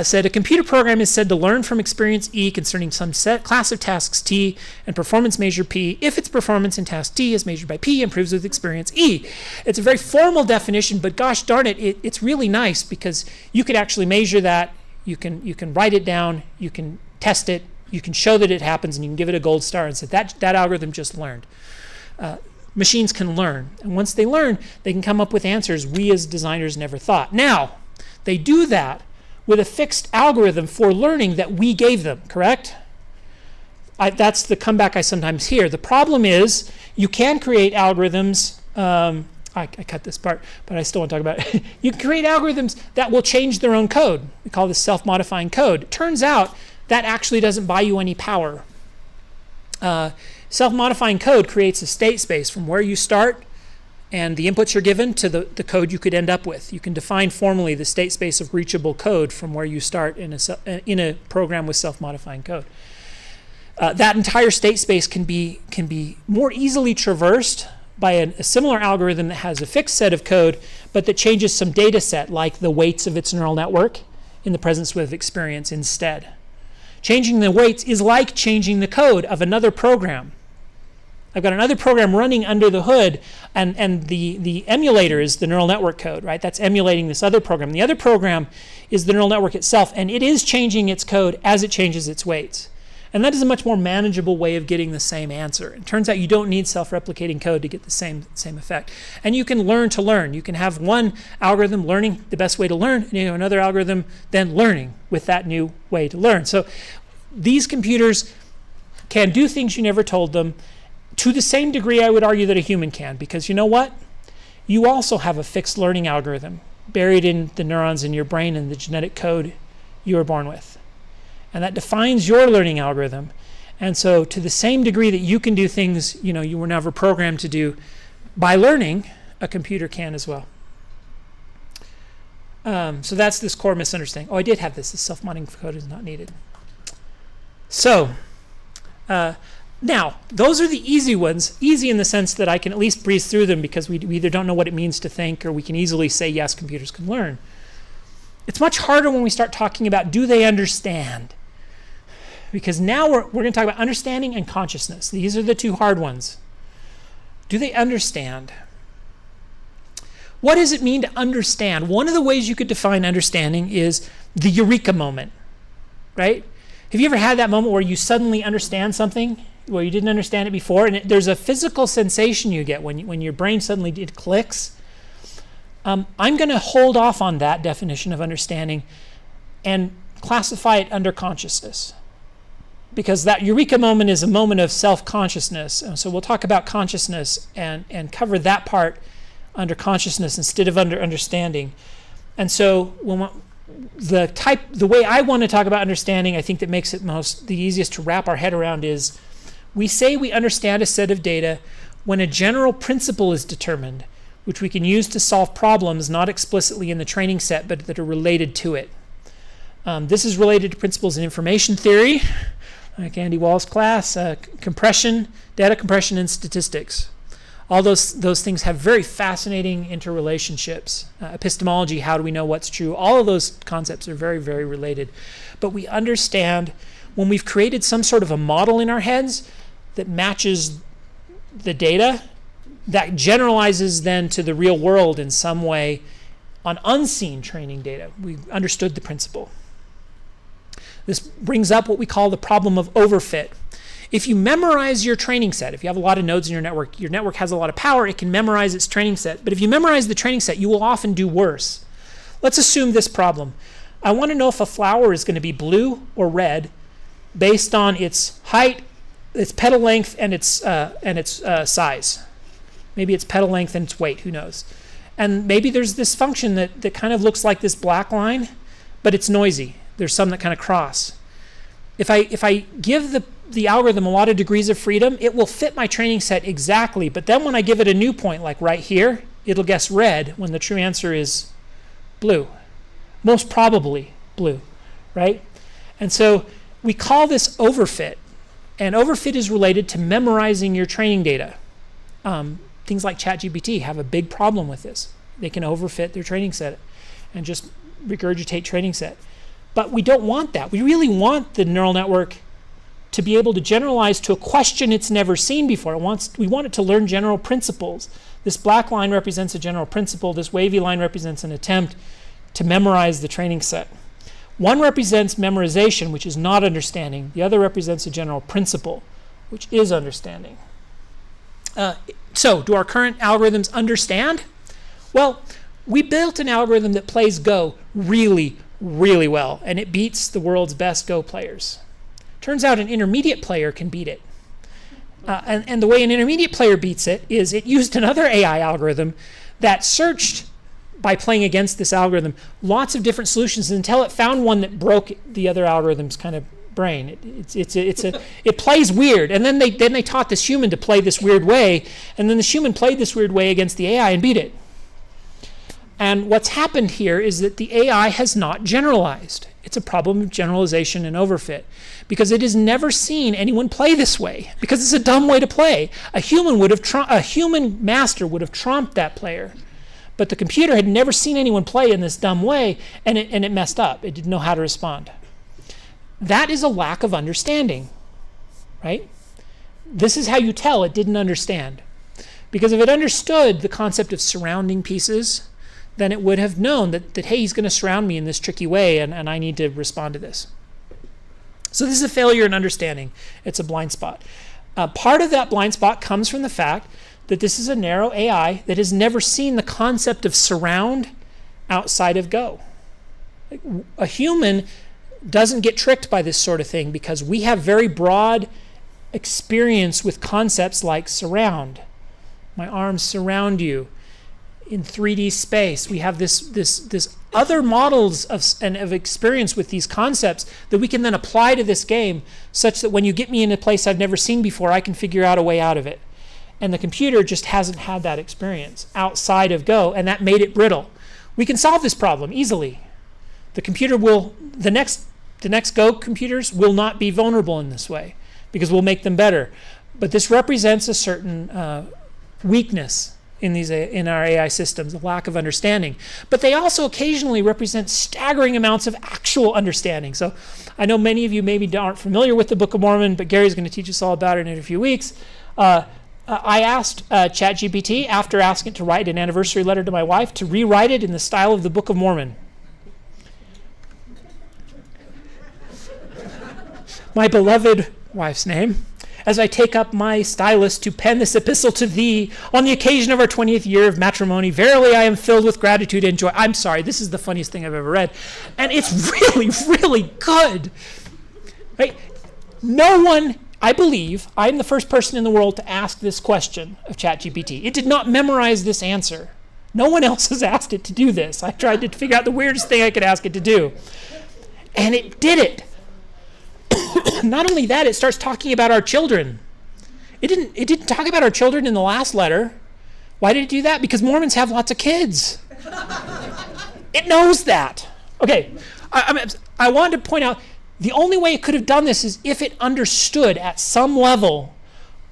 said a computer program is said to learn from experience E concerning some set class of tasks T and performance measure P if its performance in task T as measured by P improves with experience E. It's a very formal definition, but gosh darn it, it's really nice because you could actually measure that. You can write it down. You can test it. you can show that it happens, and you can give it a gold star and say that algorithm just learned. Machines can learn, and once they learn, they can come up with answers we as designers never thought. Now, they do that with a fixed algorithm for learning that we gave them, correct? That's the comeback I sometimes hear. The problem is you can create algorithms. I cut this part, but I still want to talk about it. You can create algorithms that will change their own code. We call this self-modifying code. It turns out that actually doesn't buy you any power. Self-modifying code creates a state space from where you start and the inputs you're given to the code you could end up with. You can define formally the state space of reachable code from where you start in a program with self-modifying code. That entire state space can be more easily traversed by a similar algorithm that has a fixed set of code, but that changes some data set, like the weights of its neural network in the presence of experience instead. Changing the weights is like changing the code of another program. I've got another program running under the hood, and the emulator is the neural network code, right? That's emulating this other program. The other program is the neural network itself, and it is changing its code as it changes its weights. And that is a much more manageable way of getting the same answer. It turns out you don't need self-replicating code to get the same effect. And you can learn to learn. You can have one algorithm learning the best way to learn, and you have another algorithm then learning with that new way to learn. So these computers can do things you never told them to the same degree, I would argue, that a human can. Because you know what? You also have a fixed learning algorithm buried in the neurons in your brain and the genetic code you were born with. And that defines your learning algorithm. And so to the same degree that you can do things you were never programmed to do by learning, a computer can as well. So that's this core misunderstanding. Oh, I did have this. The self-modding code is not needed. So now, those are the easy ones. Easy in the sense that I can at least breeze through them because we either don't know what it means to think, or we can easily say, yes, computers can learn. It's much harder when we start talking about, do they understand? Because now we're going to talk about understanding and consciousness. These are the two hard ones. Do they understand? What does it mean to understand? One of the ways you could define understanding is the eureka moment, right? Have you ever had that moment where you suddenly understand something, where you didn't understand it before? And there's a physical sensation you get when your brain suddenly clicks. I'm going to hold off on that definition of understanding and classify it under consciousness. Because that eureka moment is a moment of self-consciousness. And so we'll talk about consciousness and cover that part under consciousness instead of under understanding. And so the way I want to talk about understanding, I think that makes it the easiest to wrap our head around is, we say we understand a set of data when a general principle is determined, which we can use to solve problems not explicitly in the training set, but that are related to it. This is related to principles in information theory, like Andy Wall's class, compression, data compression, and statistics. All those things have very fascinating interrelationships. Epistemology, how do we know what's true? All of those concepts are very, very related. But we understand when we've created some sort of a model in our heads that matches the data, that generalizes then to the real world in some way on unseen training data. We've understood the principle. This brings up what we call the problem of overfit. If you memorize your training set, if you have a lot of nodes in your network has a lot of power, it can memorize its training set. But if you memorize the training set, you will often do worse. Let's assume this problem. I want to know if a flower is going to be blue or red based on its height, its petal length, and its size. Maybe it's petal length and its weight, who knows. And maybe there's this function that kind of looks like this black line, but it's noisy. There's some that kind of cross. If I give the algorithm a lot of degrees of freedom, it will fit my training set exactly. But then when I give it a new point, like right here, it'll guess red when the true answer is blue. Most probably blue, right? And so we call this overfit. And overfit is related to memorizing your training data. Things like ChatGPT have a big problem with this. They can overfit their training set and just regurgitate training set. But we don't want that. We really want the neural network to be able to generalize to a question it's never seen before. We want it to learn general principles. This black line represents a general principle. This wavy line represents an attempt to memorize the training set. One represents memorization, which is not understanding. The other represents a general principle, which is understanding. So, do our current algorithms understand? Well, we built an algorithm that plays Go really, really well, and it beats the world's best Go players. Turns out an intermediate player can beat it. And the way an intermediate player beats it is it used another AI algorithm that searched, by playing against this algorithm, lots of different solutions until it found one that broke the other algorithm's kind of brain. It plays weird, and then they taught this human to play this weird way, and then this human played this weird way against the AI and beat it. And what's happened here is that the AI has not generalized. It's a problem of generalization and overfit, because it has never seen anyone play this way, because it's a dumb way to play. A human master would have trumped that player, but the computer had never seen anyone play in this dumb way, and it messed up. It didn't know how to respond. That is a lack of understanding, right? This is how you tell it didn't understand. Because if it understood the concept of surrounding pieces, then it would have known that hey, he's going to surround me in this tricky way, and I need to respond to this. So this is a failure in understanding. It's a blind spot. Part of that blind spot comes from the fact that this is a narrow AI that has never seen the concept of surround outside of Go. A human doesn't get tricked by this sort of thing because we have very broad experience with concepts like surround. My arms surround you. In 3D space, we have this other models of experience with these concepts that we can then apply to this game, such that when you get me in a place I've never seen before, I can figure out a way out of it. And the computer just hasn't had that experience outside of Go, and that made it brittle. We can solve this problem easily. The next Go computers will not be vulnerable in this way because we'll make them better. But this represents a certain weakness in our AI systems, a lack of understanding. But they also occasionally represent staggering amounts of actual understanding. So I know many of you maybe aren't familiar with the Book of Mormon, but Gary's going to teach us all about it in a few weeks. I asked ChatGPT, after asking it to write an anniversary letter to my wife, to rewrite it in the style of the Book of Mormon. My beloved wife's name, as I take up my stylus to pen this epistle to thee on the occasion of our 20th year of matrimony, verily I am filled with gratitude and joy. I'm sorry, this is the funniest thing I've ever read. And it's really, really good. Right? No one, I believe, I'm the first person in the world to ask this question of ChatGPT. It did not memorize this answer. No one else has asked it to do this. I tried to figure out the weirdest thing I could ask it to do. And it did it. Not only that, it starts talking about our children. It didn't talk about our children in the last letter. Why did it do that? Because Mormons have lots of kids. It knows that. Okay, I wanted to point out the only way it could have done this is if it understood at some level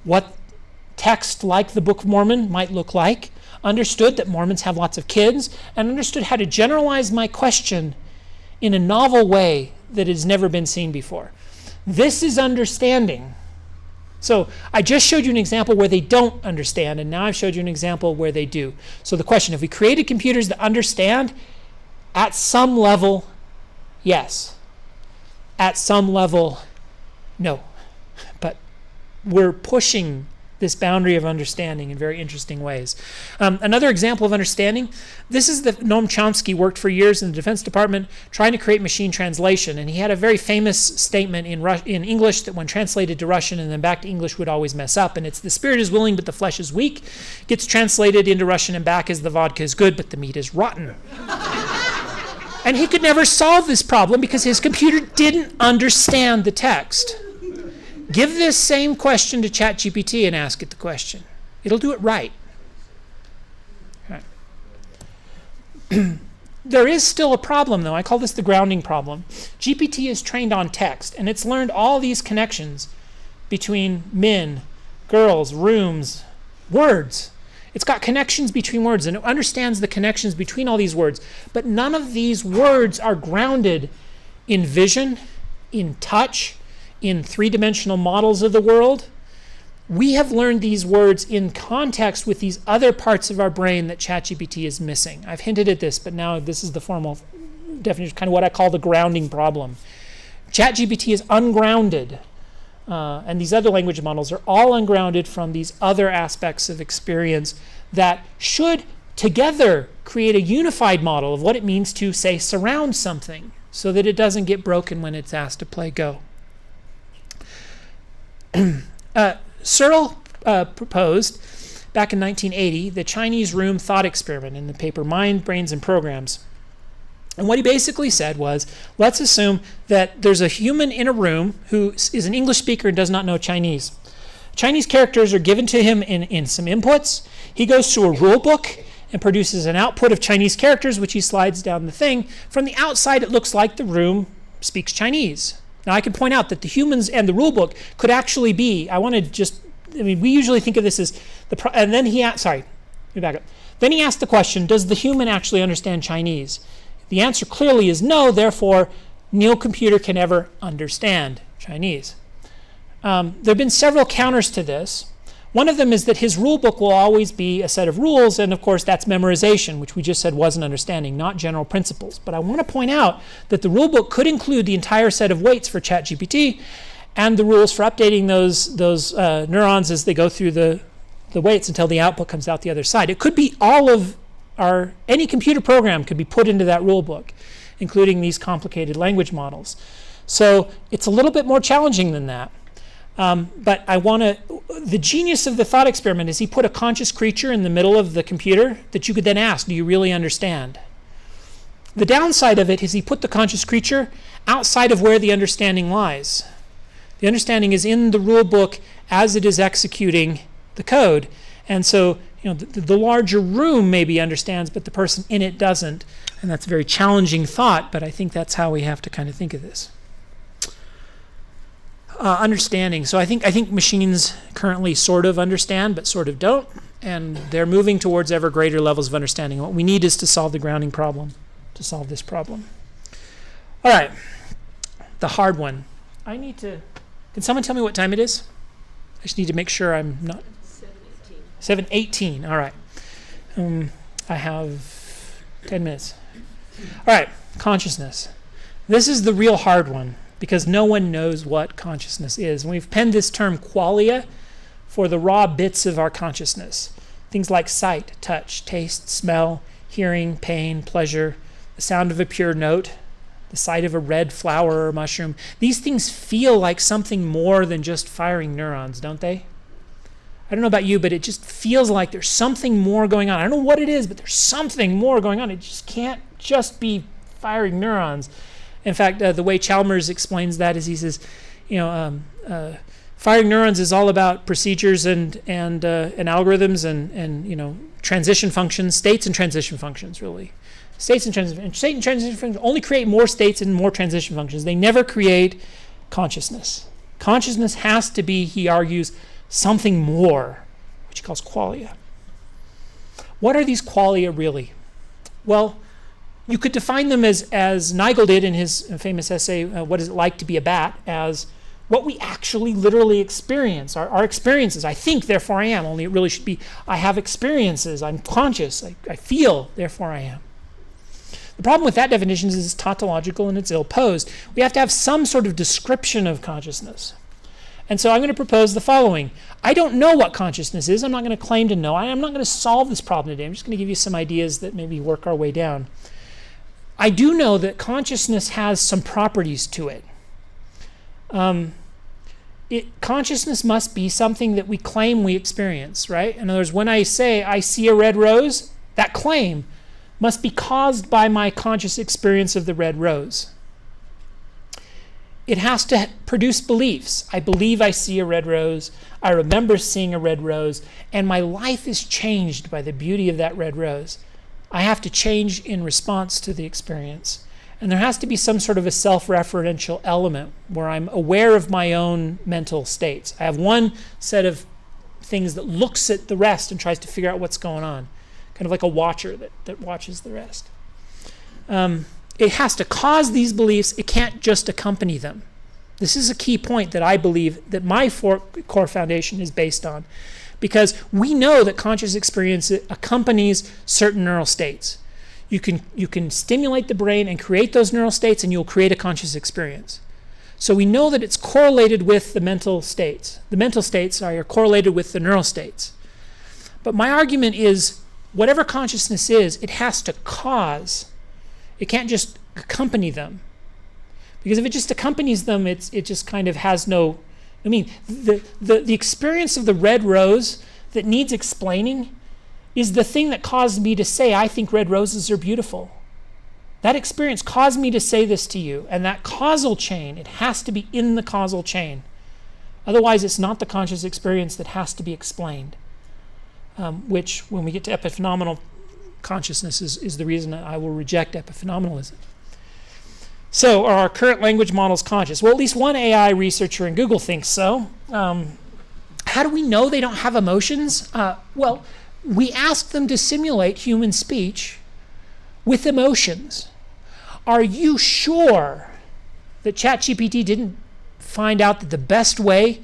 what text like the Book of Mormon might look like, understood that Mormons have lots of kids, and understood how to generalize my question in a novel way that has never been seen before. This is understanding. So I just showed you an example where they don't understand, and now I've showed you an example where they do. So the question, if we created computers that understand, at some level, yes. At some level, no. But we're pushing this boundary of understanding in very interesting ways. Another example of understanding, this is Noam Chomsky worked for years in the Defense Department trying to create machine translation, and he had a very famous statement in English that when translated to Russian and then back to English would always mess up, and it's the spirit is willing but the flesh is weak, gets translated into Russian and back as the vodka is good but the meat is rotten. And he could never solve this problem because his computer didn't understand the text. Give this same question to ChatGPT and ask it the question. It'll do it right. There is still a problem, though. I call this the grounding problem. GPT is trained on text, and it's learned all these connections between men, girls, rooms, words. It's got connections between words, and it understands the connections between all these words. But none of these words are grounded in vision, in touch, in three-dimensional models of the world. We have learned these words in context with these other parts of our brain that ChatGPT is missing. I've hinted at this, but now this is the formal definition, kind of what I call the grounding problem. ChatGPT is ungrounded, and these other language models are all ungrounded from these other aspects of experience that should together create a unified model of what it means to, say, surround something so that it doesn't get broken when it's asked to play Go. Searle proposed back in 1980 the Chinese room thought experiment in the paper Mind, Brains, and Programs. And what he basically said was, let's assume that there's a human in a room who is an English speaker and does not know Chinese. Chinese characters are given to him in some inputs. He goes to a rule book and produces an output of Chinese characters, which he slides down the thing. From the outside, it looks like the room speaks Chinese. Now, I can point out that the humans and the rule book could actually be, we usually think of this as and then let me back up. Then he asked the question, does the human actually understand Chinese? The answer clearly is no, therefore, no computer can ever understand Chinese. There have been several counters to this. One of them is that his rule book will always be a set of rules, and of course that's memorization, which we just said wasn't understanding, not general principles. But I want to point out that the rule book could include the entire set of weights for ChatGPT and the rules for updating those neurons as they go through the weights until the output comes out the other side. It could be any computer program could be put into that rule book, including these complicated language models. So it's a little bit more challenging than that. But the genius of the thought experiment is he put a conscious creature in the middle of the computer that you could then ask, do you really understand? The downside of it is he put the conscious creature outside of where the understanding lies. The understanding is in the rule book as it is executing the code. And so, the larger room maybe understands, but the person in it doesn't. And that's a very challenging thought, but I think that's how we have to kind of think of this. Understanding. So I think machines currently sort of understand, but sort of don't. And they're moving towards ever greater levels of understanding. What we need is to solve the grounding problem, to solve this problem. All right. The hard one. Can someone tell me what time it is? I just need to make sure I'm not. 7:18. All right. I have 10 minutes. All right. Consciousness. This is the real hard one because no one knows what consciousness is. And we've penned this term qualia for the raw bits of our consciousness. Things like sight, touch, taste, smell, hearing, pain, pleasure, the sound of a pure note, the sight of a red flower or mushroom. These things feel like something more than just firing neurons, don't they? I don't know about you, but it just feels like there's something more going on. I don't know what it is, but there's something more going on. It just can't just be firing neurons. In fact, the way Chalmers explains that is he says, firing neurons is all about procedures and algorithms and transition functions, states and transition functions, really. State and transition functions only create more states and more transition functions. They never create consciousness. Consciousness has to be, he argues, something more, which he calls qualia. What are these qualia really? Well, you could define them as Nigel did in his famous essay, What Is It Like to Be a Bat, as what we actually literally experience, our experiences. I think, therefore I am, only it really should be, I have experiences, I'm conscious, I feel, therefore I am. The problem with that definition is it's tautological and it's ill-posed. We have to have some sort of description of consciousness. And so I'm going to propose the following. I don't know what consciousness is. I'm not going to claim to know. I'm not going to solve this problem today. I'm just going to give you some ideas that maybe work our way down. I do know that consciousness has some properties to it. Consciousness must be something that we claim we experience, right? In other words, when I say I see a red rose, that claim must be caused by my conscious experience of the red rose. It has to produce beliefs. I believe I see a red rose. I remember seeing a red rose, and my life is changed by the beauty of that red rose. I have to change in response to the experience. And there has to be some sort of a self-referential element where I'm aware of my own mental states. I have one set of things that looks at the rest and tries to figure out what's going on, kind of like a watcher that watches the rest. It has to cause these beliefs. It can't just accompany them. This is a key point that I believe that my core foundation is based on, because we know that conscious experience accompanies certain neural states. you can stimulate the brain and create those neural states, and you'll create a conscious experience. So we know that it's correlated with the mental states. The mental states are correlated with the neural states. But my argument is, whatever consciousness is, it has to cause. It can't just accompany them. Because if it just accompanies them, it just kind of has no... I mean, the experience of the red rose that needs explaining is the thing that caused me to say, I think red roses are beautiful. That experience caused me to say this to you. And that causal chain, it has to be in the causal chain. Otherwise, it's not the conscious experience that has to be explained. Which, when we get to epiphenomenal consciousness, is the reason that I will reject epiphenomenalism. So, are our current language models conscious? Well, at least one AI researcher in Google thinks so. How do we know they don't have emotions? Well, we asked them to simulate human speech with emotions. Are you sure that ChatGPT didn't find out that the best way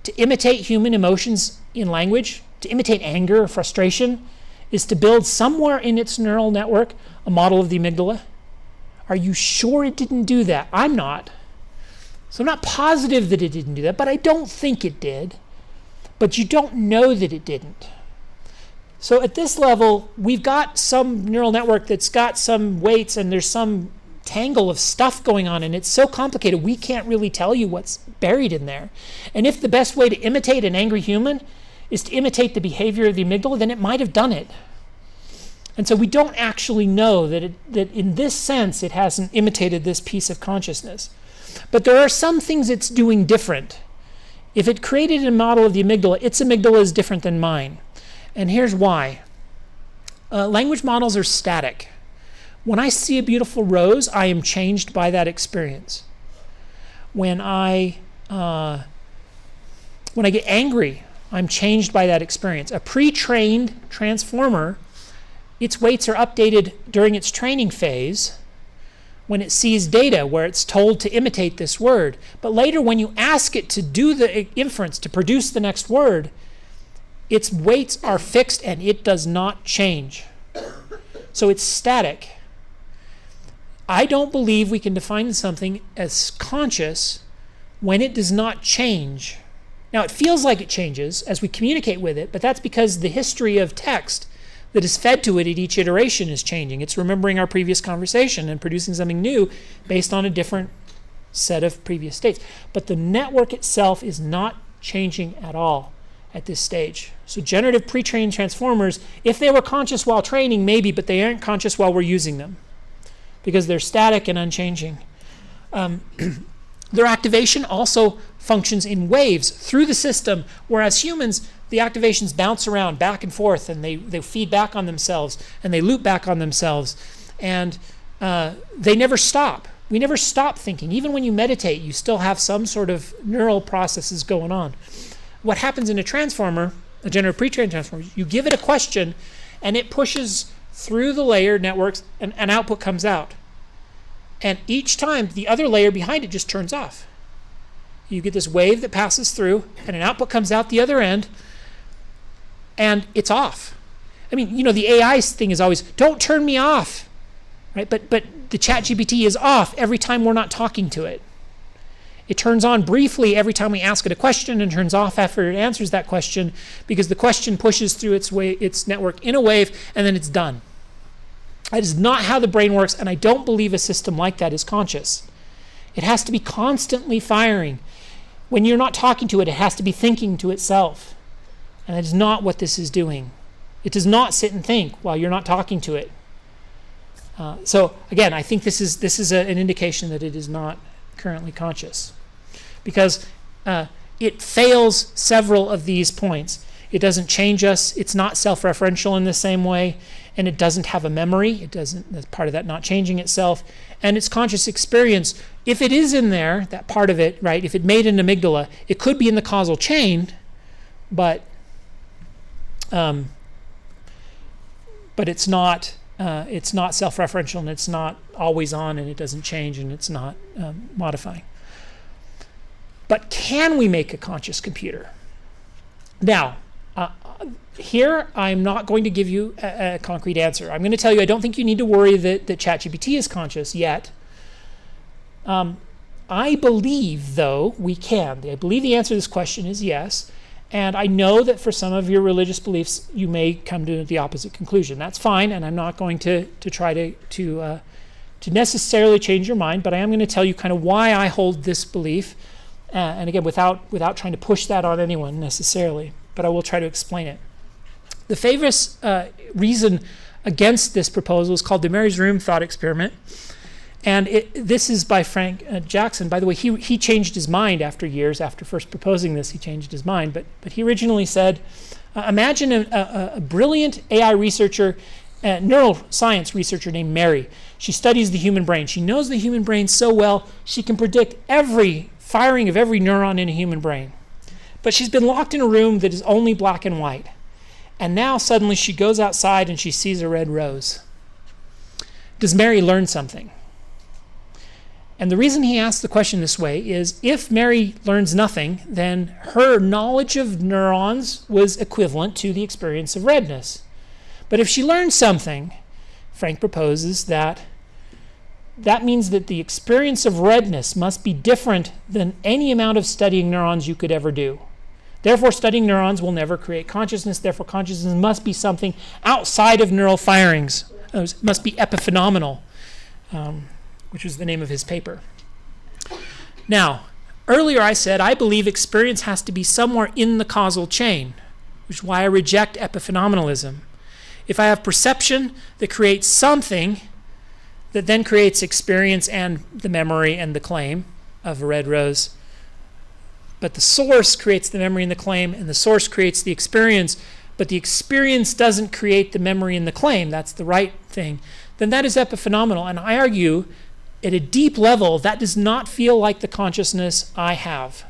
to imitate human emotions in language, to imitate anger or frustration, is to build somewhere in its neural network a model of the amygdala? Are you sure it didn't do that? I'm not. So I'm not positive that it didn't do that, but I don't think it did. But you don't know that it didn't. So at this level, we've got some neural network that's got some weights, and there's some tangle of stuff going on, and it's so complicated we can't really tell you what's buried in there. And if the best way to imitate an angry human is to imitate the behavior of the amygdala, then it might have done it. And so we don't actually know that in this sense it hasn't imitated this piece of consciousness. But there are some things it's doing different. If it created a model of the amygdala, its amygdala is different than mine. And here's why. Language models are static. When I see a beautiful rose, I am changed by that experience. When I get angry, I'm changed by that experience. A pre-trained transformer, its weights are updated during its training phase when it sees data where it's told to imitate this word. But later, when you ask it to do the inference, to produce the next word, its weights are fixed and it does not change. So it's static. I don't believe we can define something as conscious when it does not change. Now, it feels like it changes as we communicate with it, but that's because the history of text that is fed to it at each iteration is changing. It's remembering our previous conversation and producing something new based on a different set of previous states. But the network itself is not changing at all at this stage. So generative pre-trained transformers, if they were conscious while training, maybe, but they aren't conscious while we're using them because they're static and unchanging. Their activation also functions in waves through the system, whereas humans, the activations bounce around back and forth, and they feed back on themselves, and they loop back on themselves, and they never stop. We never stop thinking. Even when you meditate, you still have some sort of neural processes going on. What happens in a transformer, a generative pre-trained transformer, you give it a question, and it pushes through the layer networks, and an output comes out. And each time, the other layer behind it just turns off. You get this wave that passes through, and an output comes out the other end, and it's off. I mean, the AI thing is always, don't turn me off, right? But the ChatGPT is off every time we're not talking to it. It turns on briefly every time we ask it a question, and turns off after it answers that question, because the question pushes through its network in a wave, and then it's done. That is not how the brain works, and I don't believe a system like that is conscious. It has to be constantly firing. When you're not talking to it, it has to be thinking to itself. And that is not what this is doing. It does not sit and think while you're not talking to it. So again, I think this is an indication that it is not currently conscious, because it fails several of these points. It doesn't change us. It's not self-referential in the same way, and it doesn't have a memory. It doesn't. That's part of that not changing itself. And its conscious experience, if it is in there, that part of it, right? If it made an amygdala, it could be in the causal chain, but it's not. It's not self-referential, and it's not always on, and it doesn't change, and it's not modifying. But can we make a conscious computer? Now, Here, I'm not going to give you a concrete answer. I'm going to tell you I don't think you need to worry that ChatGPT is conscious yet. I believe, though, we can. I believe the answer to this question is yes. And I know that for some of your religious beliefs, you may come to the opposite conclusion. That's fine, and I'm not going to try to necessarily change your mind, but I am going to tell you kind of why I hold this belief, and again, without trying to push that on anyone necessarily, but I will try to explain it. The famous reason against this proposal is called the Mary's Room thought experiment. And this is by Frank Jackson. By the way, he changed his mind after years. After first proposing this, he changed his mind. But he originally said, imagine a brilliant AI researcher, neuroscience researcher named Mary. She studies the human brain. She knows the human brain so well, she can predict every firing of every neuron in a human brain. But she's been locked in a room that is only black and white. And now suddenly she goes outside and she sees a red rose. Does Mary learn something? And the reason he asked the question this way is if Mary learns nothing, then her knowledge of neurons was equivalent to the experience of redness. But if she learns something, Frank proposes that means that the experience of redness must be different than any amount of studying neurons you could ever do. Therefore, studying neurons will never create consciousness. Therefore, consciousness must be something outside of neural firings. It must be epiphenomenal. Which was the name of his paper. Now, earlier I said I believe experience has to be somewhere in the causal chain, which is why I reject epiphenomenalism. If I have perception that creates something that then creates experience and the memory and the claim of a red rose, but the source creates the memory and the claim, and the source creates the experience, but the experience doesn't create the memory and the claim, that's the right thing, then that is epiphenomenal. And I argue at a deep level, that does not feel like the consciousness I have.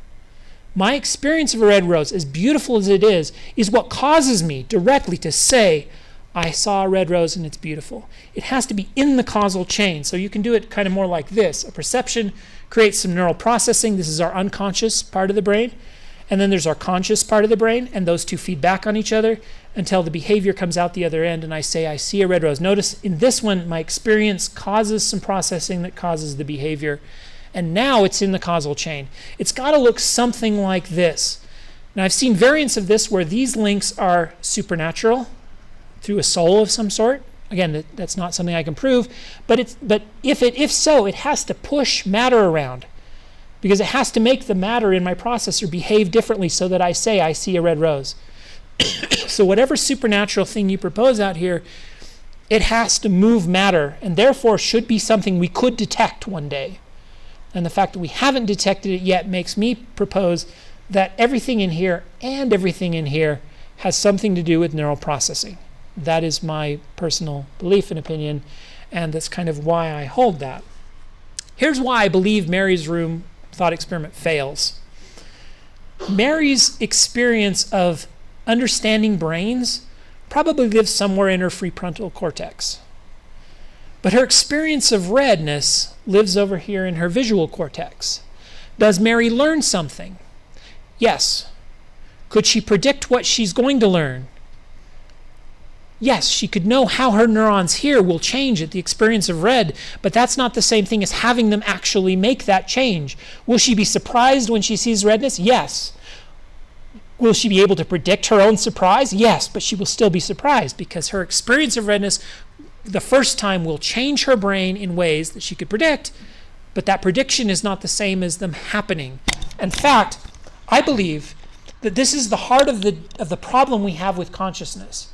My experience of a red rose, as beautiful as it is what causes me directly to say, I saw a red rose and it's beautiful. It has to be in the causal chain. So you can do it kind of more like this. A perception creates some neural processing. This is our unconscious part of the brain. And then there's our conscious part of the brain, and those two feed back on each other until the behavior comes out the other end, and I say, I see a red rose. Notice in this one, my experience causes some processing that causes the behavior, and now it's in the causal chain. It's got to look something like this. Now, I've seen variants of this where these links are supernatural through a soul of some sort. Again, that's not something I can prove, but if so, it has to push matter around, because it has to make the matter in my processor behave differently so that I say I see a red rose. So whatever supernatural thing you propose out here, it has to move matter, and therefore should be something we could detect one day. And the fact that we haven't detected it yet makes me propose that everything in here and everything in here has something to do with neural processing. That is my personal belief and opinion, and that's kind of why I hold that. Here's why I believe Mary's Room thought experiment fails. Mary's experience of understanding brains probably lives somewhere in her prefrontal cortex. But her experience of redness lives over here in her visual cortex. Does Mary learn something? Yes. Could she predict what she's going to learn? Yes, she could know how her neurons here will change at the experience of red, but that's not the same thing as having them actually make that change. Will she be surprised when she sees redness? Yes. Will she be able to predict her own surprise? Yes, but she will still be surprised because her experience of redness the first time will change her brain in ways that she could predict, but that prediction is not the same as them happening. In fact, I believe that this is the heart of the problem we have with consciousness.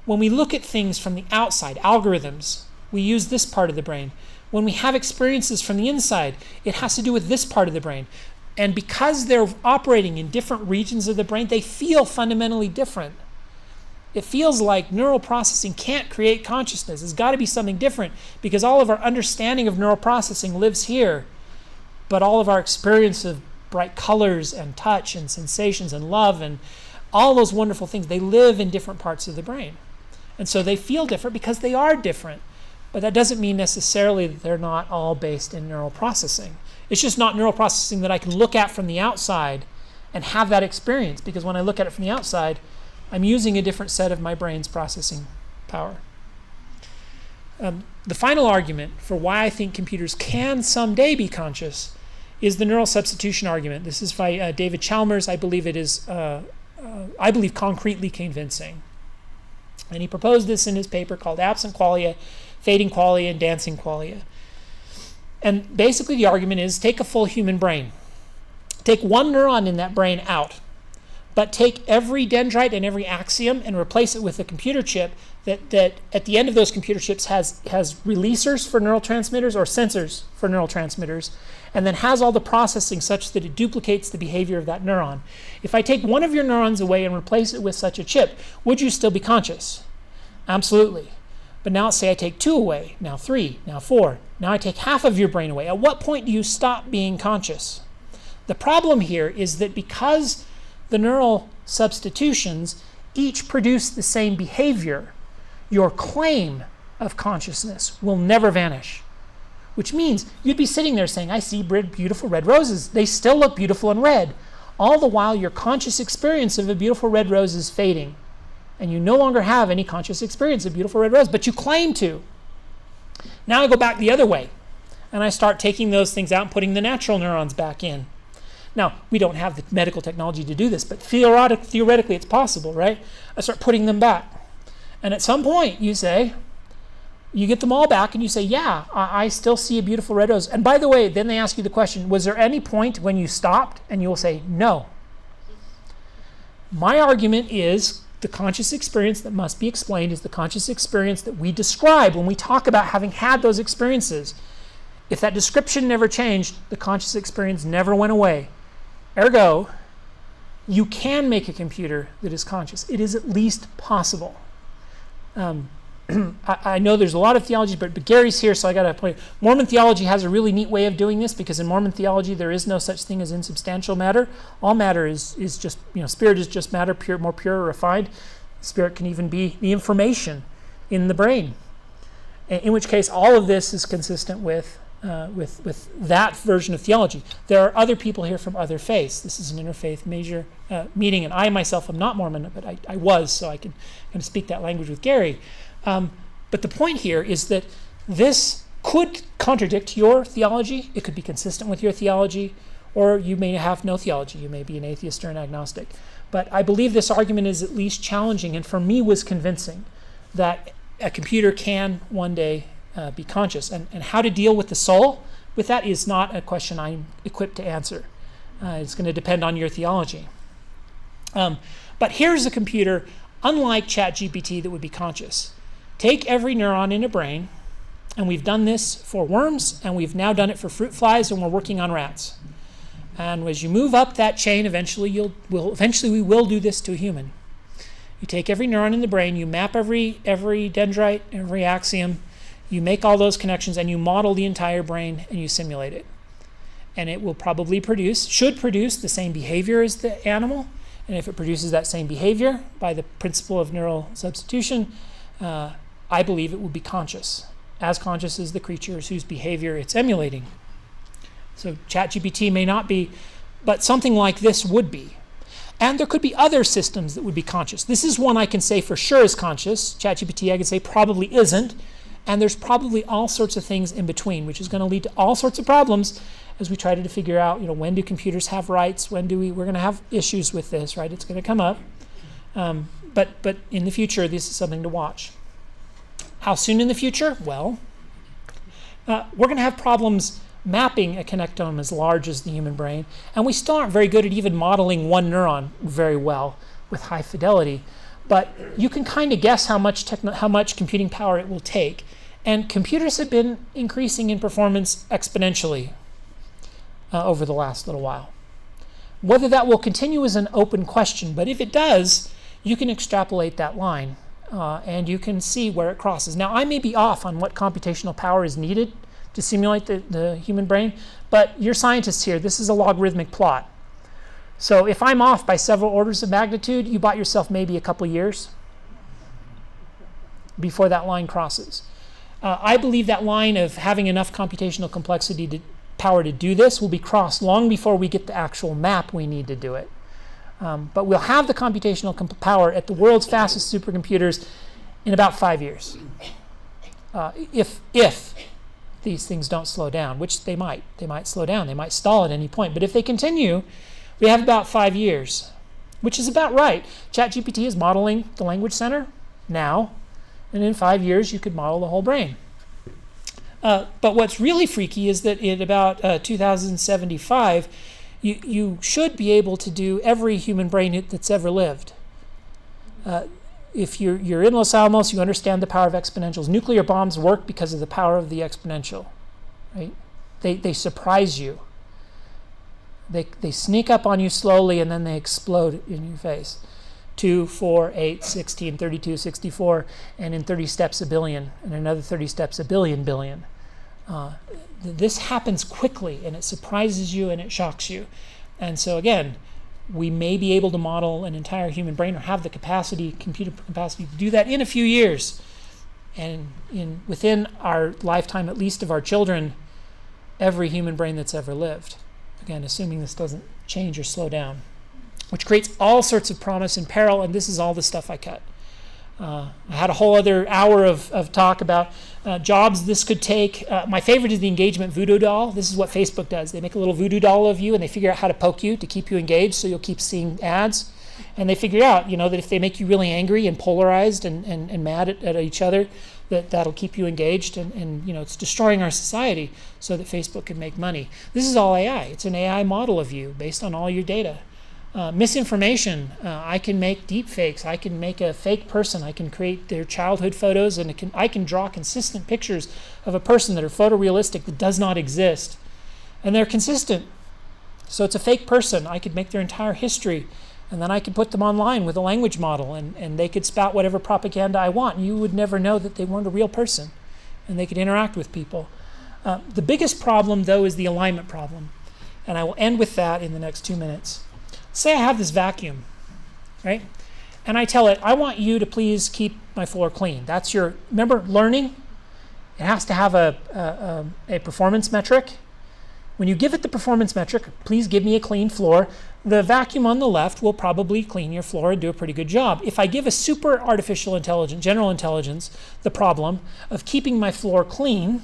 When we look at things from the outside, algorithms, we use this part of the brain. When we have experiences from the inside, it has to do with this part of the brain. And because they're operating in different regions of the brain, they feel fundamentally different. It feels like neural processing can't create consciousness. It's got to be something different because all of our understanding of neural processing lives here, but all of our experience of bright colors and touch and sensations and love and all those wonderful things, they live in different parts of the brain. And so they feel different because they are different. But that doesn't mean necessarily that they're not all based in neural processing. It's just not neural processing that I can look at from the outside and have that experience. Because when I look at it from the outside, I'm using a different set of my brain's processing power. The final argument for why I think computers can someday be conscious is the neural substitution argument. This is by David Chalmers. I believe it is, concretely convincing. And he proposed this in his paper called Absent Qualia, Fading Qualia, and Dancing Qualia. And basically the argument is take a full human brain. Take one neuron in that brain out, but take every dendrite and every axiom and replace it with a computer chip that at the end of those computer chips has releasers for neurotransmitters or sensors for neurotransmitters, and then has all the processing such that it duplicates the behavior of that neuron. If I take one of your neurons away and replace it with such a chip, would you still be conscious? Absolutely. But now let's say I take 2 away, now 3, now 4. Now I take half of your brain away. At what point do you stop being conscious? The problem here is that because the neural substitutions each produce the same behavior, your claim of consciousness will never vanish. Which means you'd be sitting there saying, I see beautiful red roses. They still look beautiful and red. All the while, your conscious experience of a beautiful red rose is fading. And you no longer have any conscious experience of beautiful red rose, but you claim to. Now I go back the other way, and I start taking those things out and putting the natural neurons back in. Now, we don't have the medical technology to do this, but theoretically it's possible, right? I start putting them back. And at some point, you get them all back, and you say, yeah, I still see a beautiful red rose. And by the way, then they ask you the question, was there any point when you stopped? And you will say, no. My argument is the conscious experience that must be explained is the conscious experience that we describe when we talk about having had those experiences. If that description never changed, the conscious experience never went away. Ergo, you can make a computer that is conscious. It is at least possible. I know there's a lot of theology, but Gary's here, so I got to point. Mormon theology has a really neat way of doing this, because in Mormon theology there is no such thing as insubstantial matter. All matter is just, spirit is just matter, more pure, refined. Spirit can even be the information in the brain. In which case, all of this is consistent with that version of theology. There are other people here from other faiths. This is an interfaith meeting, and I myself am not Mormon, but I was, so I can kind of speak that language with Gary. But the point here is that this could contradict your theology. It could be consistent with your theology, or you may have no theology. You may be an atheist or an agnostic. But I believe this argument is at least challenging, and for me was convincing, that a computer can one day be conscious. And how to deal with the soul with that is not a question I'm equipped to answer. It's going to depend on your theology. But here's a computer, unlike ChatGPT, that would be conscious. Take every neuron in a brain, and we've done this for worms, and we've now done it for fruit flies, and we're working on rats. And as you move up that chain, eventually we will do this to a human. You take every neuron in the brain, you map every dendrite, every axiom, you make all those connections, and you model the entire brain, and you simulate it. And it will probably should produce the same behavior as the animal. And if it produces that same behavior by the principle of neural substitution, I believe it will be conscious as the creatures whose behavior it's emulating. So ChatGPT may not be, but something like this would be. And there could be other systems that would be conscious. This is one I can say for sure is conscious. ChatGPT I can say probably isn't. And there's probably all sorts of things in between, which is going to lead to all sorts of problems as we try to figure out, when do computers have rights? We're going to have issues with this, right? It's going to come up. But in the future, this is something to watch. How soon in the future? Well, we're going to have problems mapping a connectome as large as the human brain, and we still aren't very good at even modeling one neuron very well with high fidelity. But you can kind of guess how much computing power it will take. And computers have been increasing in performance exponentially over the last little while. Whether that will continue is an open question, but if it does, you can extrapolate that line and you can see where it crosses. Now, I may be off on what computational power is needed to simulate the human brain, but you're scientists here. This is a logarithmic plot. So if I'm off by several orders of magnitude, you bought yourself maybe a couple years before that line crosses. I believe that line of having enough computational complexity power to do this will be crossed long before we get the actual map we need to do it. But we'll have the computational power at the world's fastest supercomputers in about 5 years. If these things don't slow down, which they might. They might slow down. They might stall at any point. But if they continue, we have about 5 years, which is about right. ChatGPT is modeling the language center now, and in 5 years, you could model the whole brain. But what's really freaky is that in about 2075, you should be able to do every human brain that's ever lived. If you're in Los Alamos, you understand the power of exponentials. Nuclear bombs work because of the power of the exponential, right? They surprise you. They sneak up on you slowly, and then they explode in your face. 2, 4, 8, 16, 32, 64, and in 30 steps a billion, and another 30 steps a billion. This happens quickly, and it surprises you and it shocks you. And so again, we may be able to model an entire human brain or have the capacity, computer capacity to do that in a few years. And within our lifetime, at least of our children, every human brain that's ever lived. Again, assuming this doesn't change or slow down, which creates all sorts of promise and peril, and this is all the stuff I cut. I had a whole other hour of talk about jobs this could take. My favorite is the engagement voodoo doll. This is what Facebook does. They make a little voodoo doll of you, and they figure out how to poke you to keep you engaged, so you'll keep seeing ads. And they figure out, that if they make you really angry and polarized and mad at each other, that'll keep you engaged. And it's destroying our society so that Facebook can make money. This is all AI. It's an AI model of you based on all your data. Misinformation, I can make deep fakes. I can make a fake person. I can create their childhood photos, and I can draw consistent pictures of a person that are photorealistic that does not exist. And they're consistent. So it's a fake person. I could make their entire history, and then I could put them online with a language model, and they could spout whatever propaganda I want, and you would never know that they weren't a real person, and they could interact with people. The biggest problem, though, is the alignment problem. And I will end with that in the next 2 minutes. Say I have this vacuum, right? And I tell it, I want you to please keep my floor clean. That's remember learning? It has to have a performance metric. When you give it the performance metric, please give me a clean floor, the vacuum on the left will probably clean your floor and do a pretty good job. If I give a super artificial intelligence, general intelligence, the problem of keeping my floor clean,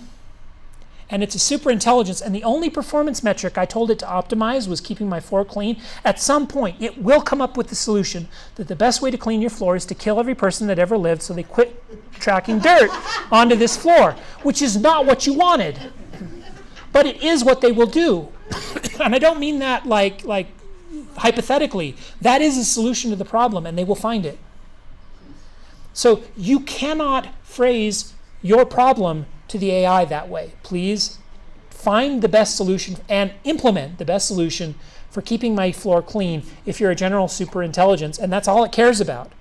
and it's a super intelligence, and the only performance metric I told it to optimize was keeping my floor clean, at some point it will come up with the solution that the best way to clean your floor is to kill every person that ever lived so they quit tracking dirt onto this floor, which is not what you wanted. But it is what they will do. And I don't mean that like hypothetically. That is a solution to the problem, and they will find it. So you cannot phrase your problem to the AI that way. Please find the best solution and implement the best solution for keeping my floor clean if you're a general super intelligence, and that's all it cares about.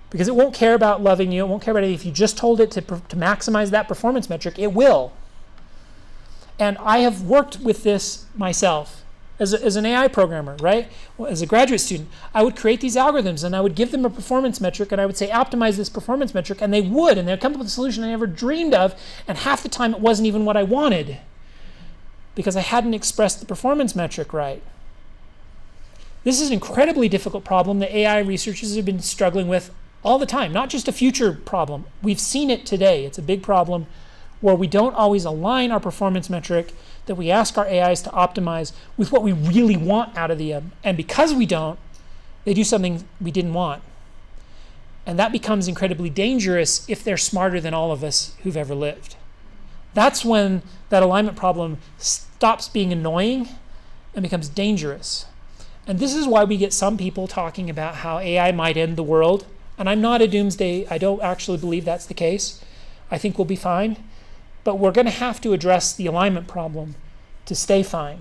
Because it won't care about loving you, it won't care about it. If you just told it to maximize that performance metric, it will. And I have worked with this myself as an AI programmer, right? As a graduate student, I would create these algorithms and I would give them a performance metric and I would say, optimize this performance metric, and they would, and they'd come up with a solution I never dreamed of, and half the time it wasn't even what I wanted because I hadn't expressed the performance metric right. This is an incredibly difficult problem that AI researchers have been struggling with all the time, not just a future problem. We've seen it today. It's a big problem where we don't always align our performance metric that we ask our AIs to optimize with what we really want out of them. And because we don't, they do something we didn't want. And that becomes incredibly dangerous if they're smarter than all of us who've ever lived. That's when that alignment problem stops being annoying and becomes dangerous. And this is why we get some people talking about how AI might end the world. And I'm not a doomsday. I don't actually believe that's the case. I think we'll be fine. But we're going to have to address the alignment problem to stay fine,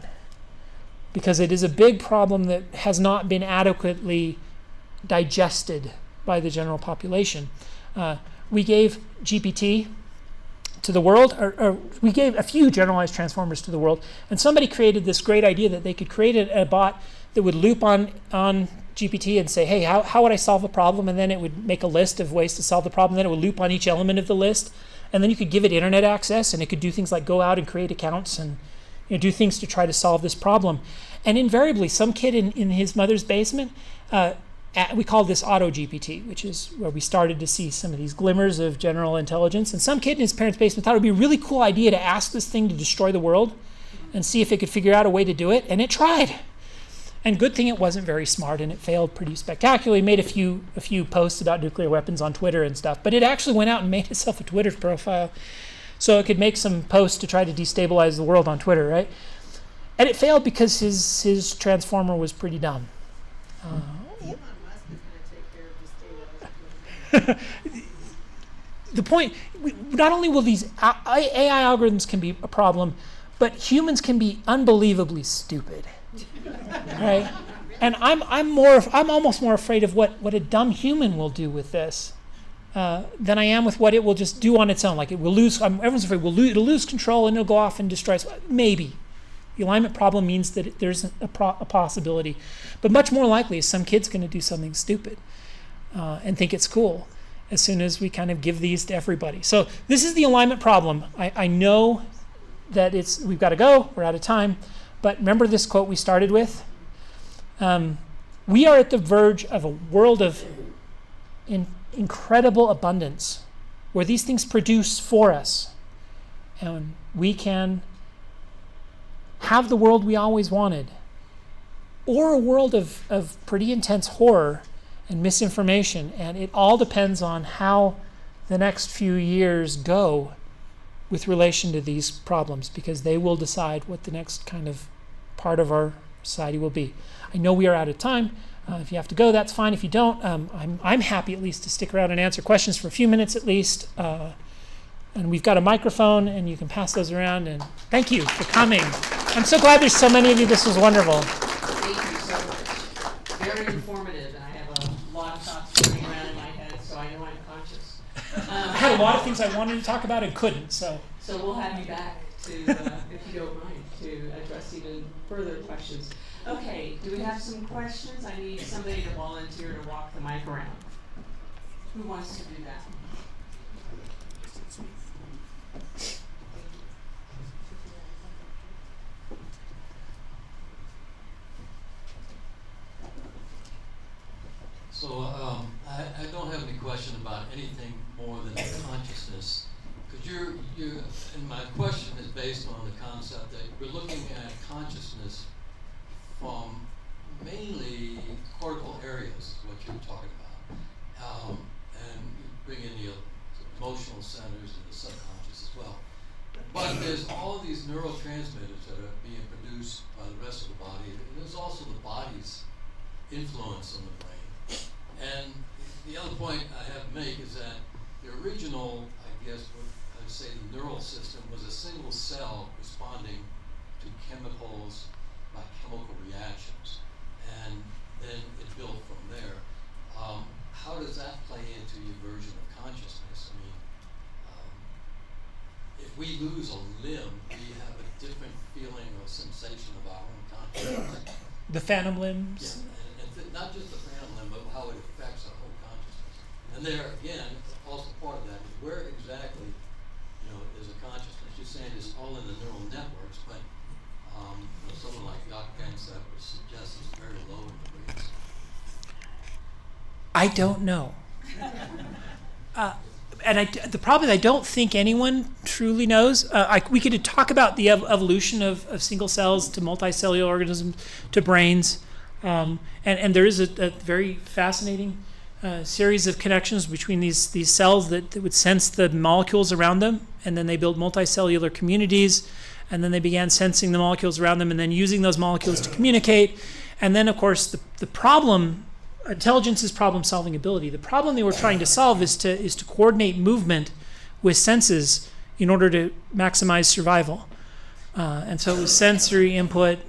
because it is a big problem that has not been adequately digested by the general population. We gave GPT to the world, or we gave a few generalized transformers to the world, and somebody created this great idea that they could create a bot that would loop on GPT and say, hey, how would I solve a problem? And then it would make a list of ways to solve the problem. Then it would loop on each element of the list. And then you could give it internet access, and it could do things like go out and create accounts and do things to try to solve this problem. And invariably, some kid in his mother's basement, we call this auto GPT, which is where we started to see some of these glimmers of general intelligence. And some kid in his parents' basement thought it would be a really cool idea to ask this thing to destroy the world and see if it could figure out a way to do it. And it tried. And good thing it wasn't very smart, and it failed pretty spectacularly. Made a few posts about nuclear weapons on Twitter and stuff. But it actually went out and made itself a Twitter profile so it could make some posts to try to destabilize the world on Twitter, right? And it failed because his transformer was pretty dumb. Elon Musk is going to take care of this data. The point, not only will these AI algorithms can be a problem, but humans can be unbelievably stupid, right? And I'm almost more afraid of what a dumb human will do with this than I am with what it will just do on its own. Like it will lose. Everyone's afraid it'll lose control and it'll go off and destroy us. Maybe. The alignment problem means that there's a possibility, but much more likely is some kid's going to do something stupid and think it's cool as soon as we kind of give these to everybody. So this is the alignment problem. I know that we've got to go. We're out of time. But remember this quote we started with? We are at the verge of a world of incredible abundance where these things produce for us. And we can have the world we always wanted, or a world of pretty intense horror and misinformation. And it all depends on how the next few years go with relation to these problems, because they will decide what the next kind of part of our society will be. I know we are out of time. If you have to go, that's fine. If you don't, I'm happy at least to stick around and answer questions for a few minutes at least. And we've got a microphone, and you can pass those around. And thank you for coming. I'm so glad there's so many of you. This was wonderful. Thank you so much. Very informative, and I have a lot of thoughts running around in my head, so I know I'm conscious. I had a lot of things I wanted to talk about and couldn't. So we'll have you back to, if you don't mind, to address even further questions. Okay, do we have some questions? I need somebody to volunteer to walk the mic around. Who wants to do that? So I don't have any question about anything more than consciousness, because and my question is based on the concept that we're looking at consciousness from mainly cortical areas, is what you're talking about, and you bring in the emotional centers and the subconscious as well. But there's all of these neurotransmitters that are being produced by the rest of the body, and there's also the body's influence on the brain. And the other point I have to make is that the original, I guess, what I'd say the neural system was a single cell responding to chemicals by chemical reactions. And then it built from there. How does that play into your version of consciousness? I mean, if we lose a limb, we have a different feeling or sensation of our own consciousness. the phantom limbs. Yeah, and not just the phantom limb, but how it affects our whole consciousness. And there again, also part of that is where exactly, is a consciousness. You're saying it's all in the neural networks, but someone like Dr. Gansep would suggest it's very low in the brains. I don't know. And the problem is I don't think anyone truly knows. We could talk about the evolution of single cells to multicellular organisms to brains. And there is a very fascinating series of connections between these cells that would sense the molecules around them, and then they build multicellular communities, and then they began sensing the molecules around them and then using those molecules to communicate. And then, of course, the problem, intelligence is problem-solving ability. The problem they were trying to solve is to coordinate movement with senses in order to maximize survival. And so it was sensory input,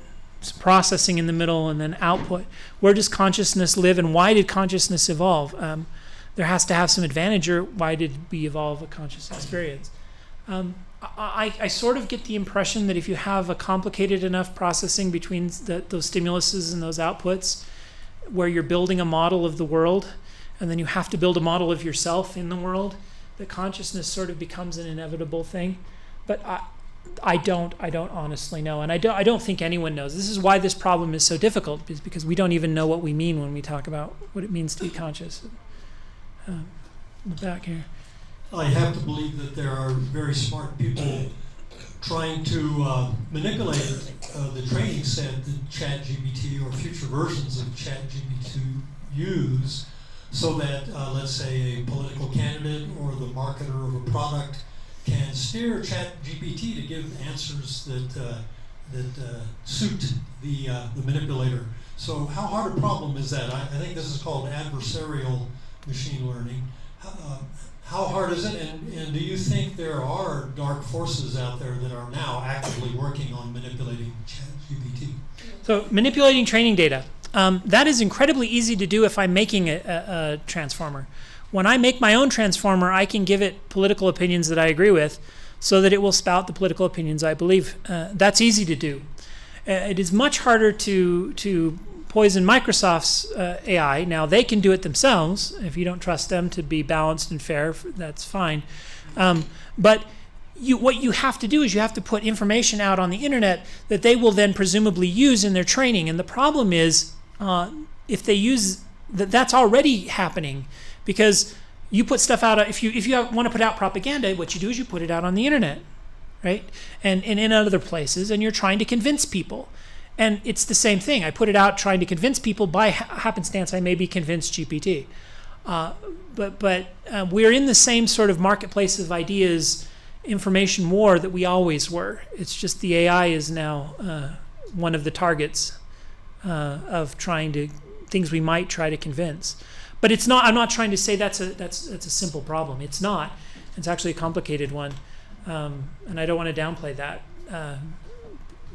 processing in the middle, and then output. Where does consciousness live, and why did consciousness evolve? There has to have some advantage, or why did we evolve a conscious experience? I sort of get the impression that if you have a complicated enough processing between those stimuluses and those outputs, where you're building a model of the world, and then you have to build a model of yourself in the world, that consciousness sort of becomes an inevitable thing. But I don't honestly know, and I don't think anyone knows. This is why this problem is so difficult, is because we don't even know what we mean when we talk about what it means to be conscious. In the back here. I have to believe that there are very smart people trying to manipulate the training set that ChatGPT or future versions of ChatGPT use, so that, let's say, a political candidate or the marketer of a product can steer ChatGPT to give answers that suit the manipulator. So how hard a problem is that? I think this is called adversarial machine learning. How hard is it, and do you think there are dark forces out there that are now actively working on manipulating ChatGPT? So manipulating training data. That is incredibly easy to do if I'm making a transformer. When I make my own transformer, I can give it political opinions that I agree with so that it will spout the political opinions I believe. That's easy to do. It is much harder to poison Microsoft's AI. Now, they can do it themselves. If you don't trust them to be balanced and fair, that's fine. But what you have to do is you have to put information out on the internet that they will then presumably use in their training. And the problem is, if they use that's already happening, because you put stuff out. If you want to put out propaganda, what you do is you put it out on the internet, right? And in other places, and you're trying to convince people. And it's the same thing. I put it out trying to convince people. By happenstance, I maybe convinced GPT. But we're in the same sort of marketplace of ideas, information war that we always were. It's just the AI is now one of the targets of trying to things we might try to convince. But it's not. I'm not trying to say that's a simple problem. It's not. It's actually a complicated one, and I don't want to downplay that.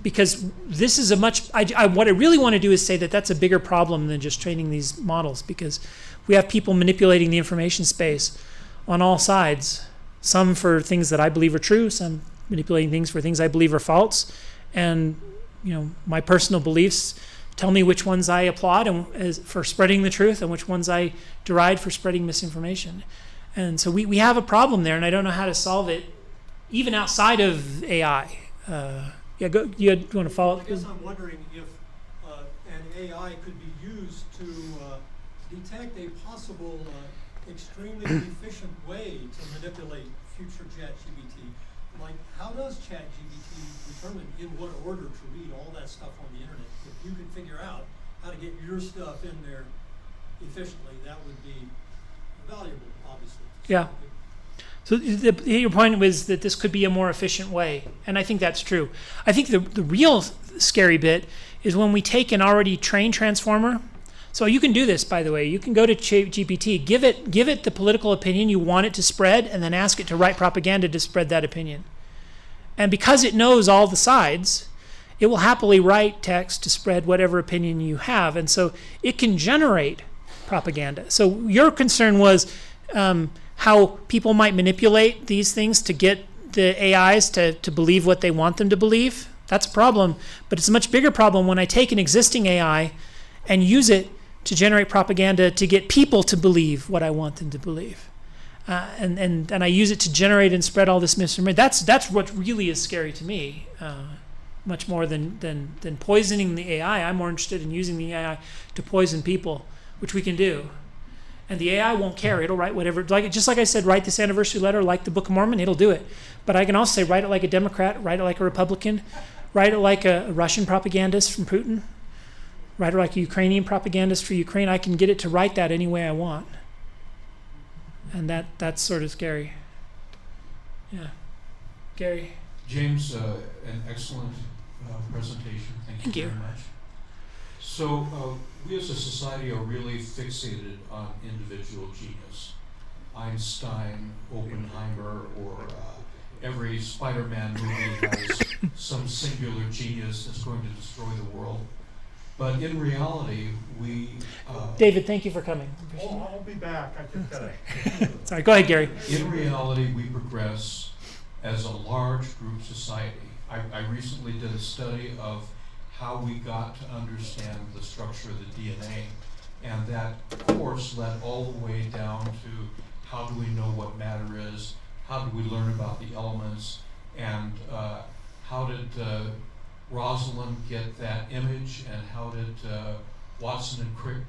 Because this is a much, what I really want to do is say that that's a bigger problem than just training these models, because we have people manipulating the information space on all sides, some for things that I believe are true, some manipulating things for things I believe are false, and my personal beliefs tell me which ones I applaud for spreading the truth and which ones I deride for spreading misinformation. And so we have a problem there, and I don't know how to solve it, even outside of AI. Yeah, go. You want to follow up? I guess I'm wondering if an AI could be used to detect a possible extremely efficient way to manipulate future ChatGPT. Like, how does ChatGPT determine in what order to read all that stuff on the internet? If you could figure out how to get your stuff in there efficiently, that would be valuable, obviously. Yeah. So your point was that this could be a more efficient way, and I think that's true. I think the real scary bit is when we take an already trained transformer. So you can do this, by the way. You can go to GPT, give it the political opinion you want it to spread, and then ask it to write propaganda to spread that opinion. And because it knows all the sides, it will happily write text to spread whatever opinion you have, and so it can generate propaganda. So your concern was how people might manipulate these things to get the AIs to believe what they want them to believe. That's a problem, but it's a much bigger problem when I take an existing AI and use it to generate propaganda to get people to believe what I want them to believe. And I use it to generate and spread all this misinformation. That's what really is scary to me, much more than poisoning the AI. I'm more interested in using the AI to poison people, which we can do. And the AI won't care. It'll write whatever, just like I said, write this anniversary letter like the Book of Mormon, it'll do it. But I can also say, write it like a Democrat, write it like a Republican, write it like a Russian propagandist from Putin, write it like a Ukrainian propagandist for Ukraine. I can get it to write that any way I want. And that's sort of scary. Yeah. Gary? James, an excellent presentation. Thank you very much. So we as a society are really fixated on individual genius. Einstein, Oppenheimer, or every Spider-Man movie has some singular genius that's going to destroy the world. But in reality, we... David, thank you for coming. I'll be back. I just gotta... Sorry, go ahead, Gary. In reality, we progress as a large group society. I recently did a study of how we got to understand the structure of the DNA. And that course led all the way down to how do we know what matter is, how do we learn about the elements, and how did Rosalind get that image, and how did Watson and Crick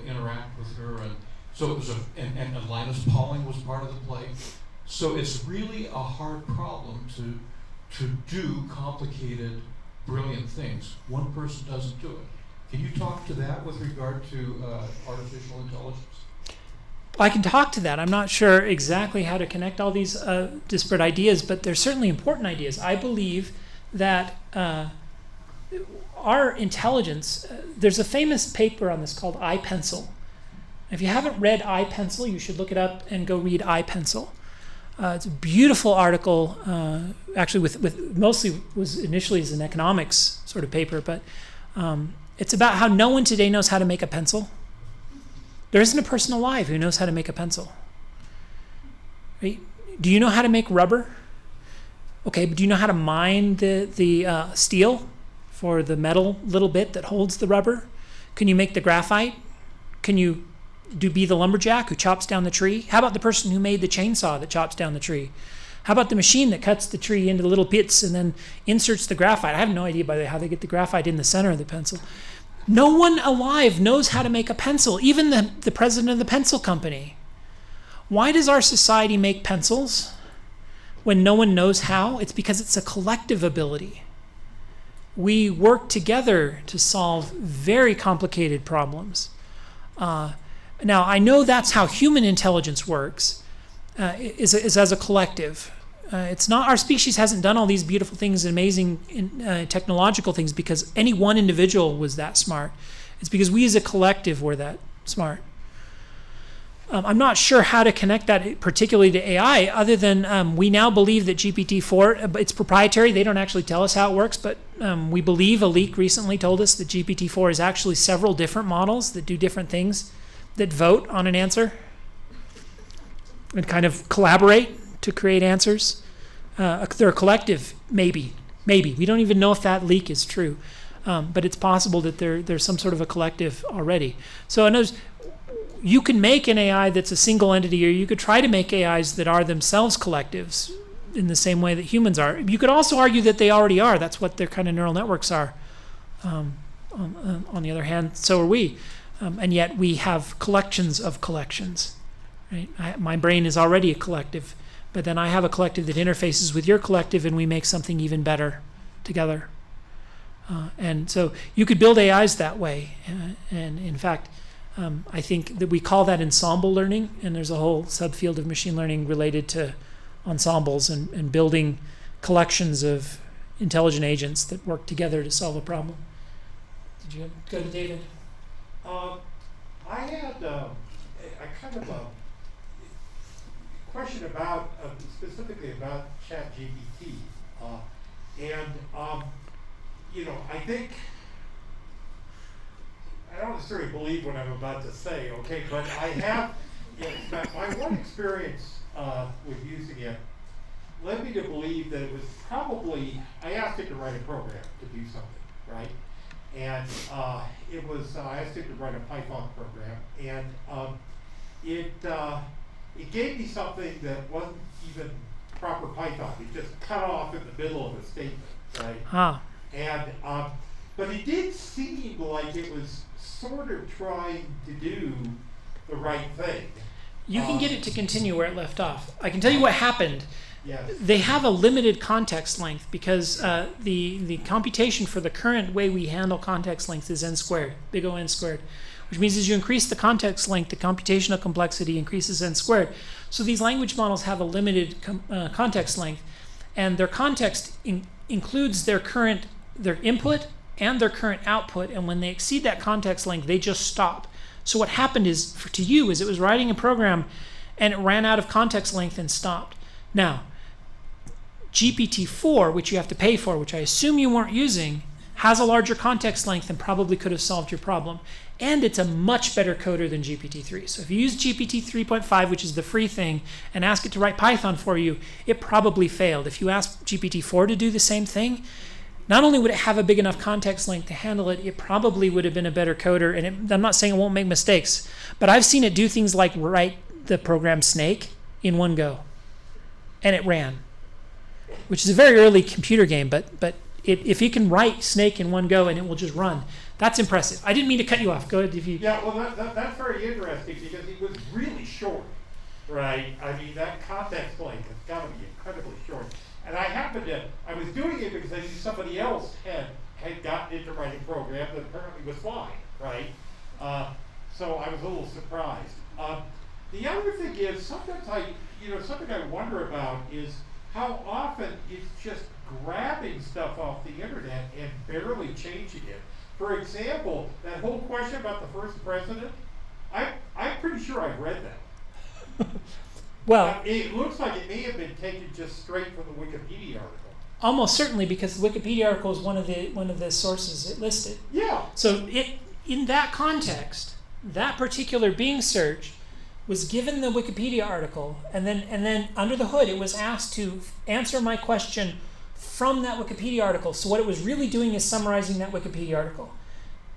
interact with her, and so it was and Linus Pauling was part of the play. So it's really a hard problem to do complicated, brilliant things. One person doesn't do it. Can you talk to that with regard to artificial intelligence? I can talk to that. I'm not sure exactly how to connect all these disparate ideas, but they're certainly important ideas. I believe that our intelligence, there's a famous paper on this called iPencil. If you haven't read iPencil, you should look it up and go read iPencil. It's a beautiful article, actually with mostly was initially as an economics sort of paper, but it's about how no one today knows how to make a pencil. There isn't a person alive who knows how to make a pencil. Right? Do you know how to make rubber? Okay, but do you know how to mine the steel for the metal little bit that holds the rubber? Can you make the graphite? Can you be the lumberjack who chops down the tree? How about the person who made the chainsaw that chops down the tree? How about the machine that cuts the tree into little bits and then inserts the graphite? I have no idea, by the way, how they get the graphite in the center of the pencil. No one alive knows how to make a pencil, even the president of the pencil company. Why does our society make pencils when no one knows how? It's because it's a collective ability. We work together to solve very complicated problems. Now, I know that's how human intelligence works, is as a collective. It's not, our species hasn't done all these beautiful things and amazing technological things because any one individual was that smart. It's because we as a collective were that smart. I'm not sure how to connect that particularly to AI, other than we now believe that GPT-4, it's proprietary. They don't actually tell us how it works, but we believe a leak recently told us that GPT-4 is actually several different models that do different things, that vote on an answer and kind of collaborate to create answers. They're a collective, maybe. We don't even know if that leak is true, but it's possible that there's some sort of a collective already. So in other words, you can make an AI that's a single entity, or you could try to make AIs that are themselves collectives in the same way that humans are. You could also argue that they already are. That's what their kind of neural networks are. On the other hand, so are we. And yet we have collections of collections. Right? My brain is already a collective, but then I have a collective that interfaces with your collective, and we make something even better together. And so you could build AIs that way. And in fact, I think that we call that ensemble learning, and there's a whole subfield of machine learning related to ensembles and building collections of intelligent agents that work together to solve a problem. Did you go to David? I had a kind of a question about, specifically about ChatGPT. I think, I don't necessarily believe what I'm about to say, okay, but I have, my one experience with using it led me to believe that it was probably, I asked it to write a program to do something, right? And it was, I asked it to write a Python program, and it gave me something that wasn't even proper Python. It just cut off in the middle of a statement, right? Huh. And, but it did seem like it was sort of trying to do the right thing. You can get it to continue where it left off. I can tell you what happened. Yes. They have a limited context length because the computation for the current way we handle context length is n squared, big O n squared, which means as you increase the context length, the computational complexity increases n squared. So these language models have a limited context length, and their context includes their input and their current output, and when they exceed that context length, they just stop. So what happened is, to you, is it was writing a program and it ran out of context length and stopped. Now, GPT-4, which you have to pay for, which I assume you weren't using, has a larger context length and probably could have solved your problem. And it's a much better coder than GPT-3. So if you use GPT 3.5, which is the free thing, and ask it to write Python for you, it probably failed. If you ask GPT-4 to do the same thing, not only would it have a big enough context length to handle it, it probably would have been a better coder. And I'm not saying it won't make mistakes, but I've seen it do things like write the program Snake in one go. And it ran. which is a very early computer game, but if you can write Snake in one go and it will just run, that's impressive. I didn't mean to cut you off. Go ahead if you. Yeah, well, that's very interesting because he was really short, right? I mean, that context length has got to be incredibly short. And I was doing it because I knew somebody else had gotten into writing programs that apparently was fine, right? So I was a little surprised. The other thing is, sometimes something I wonder about is how often it's just grabbing stuff off the internet and barely changing it. For example, that whole question about the first president, I'm pretty sure I read that. Well, it looks like it may have been taken just straight from the Wikipedia article. almost certainly, because the Wikipedia article is one of the sources it listed. Yeah. So in that context, that particular Bing search was given the Wikipedia article, and then under the hood, it was asked to answer my question from that Wikipedia article. So what it was really doing is summarizing that Wikipedia article.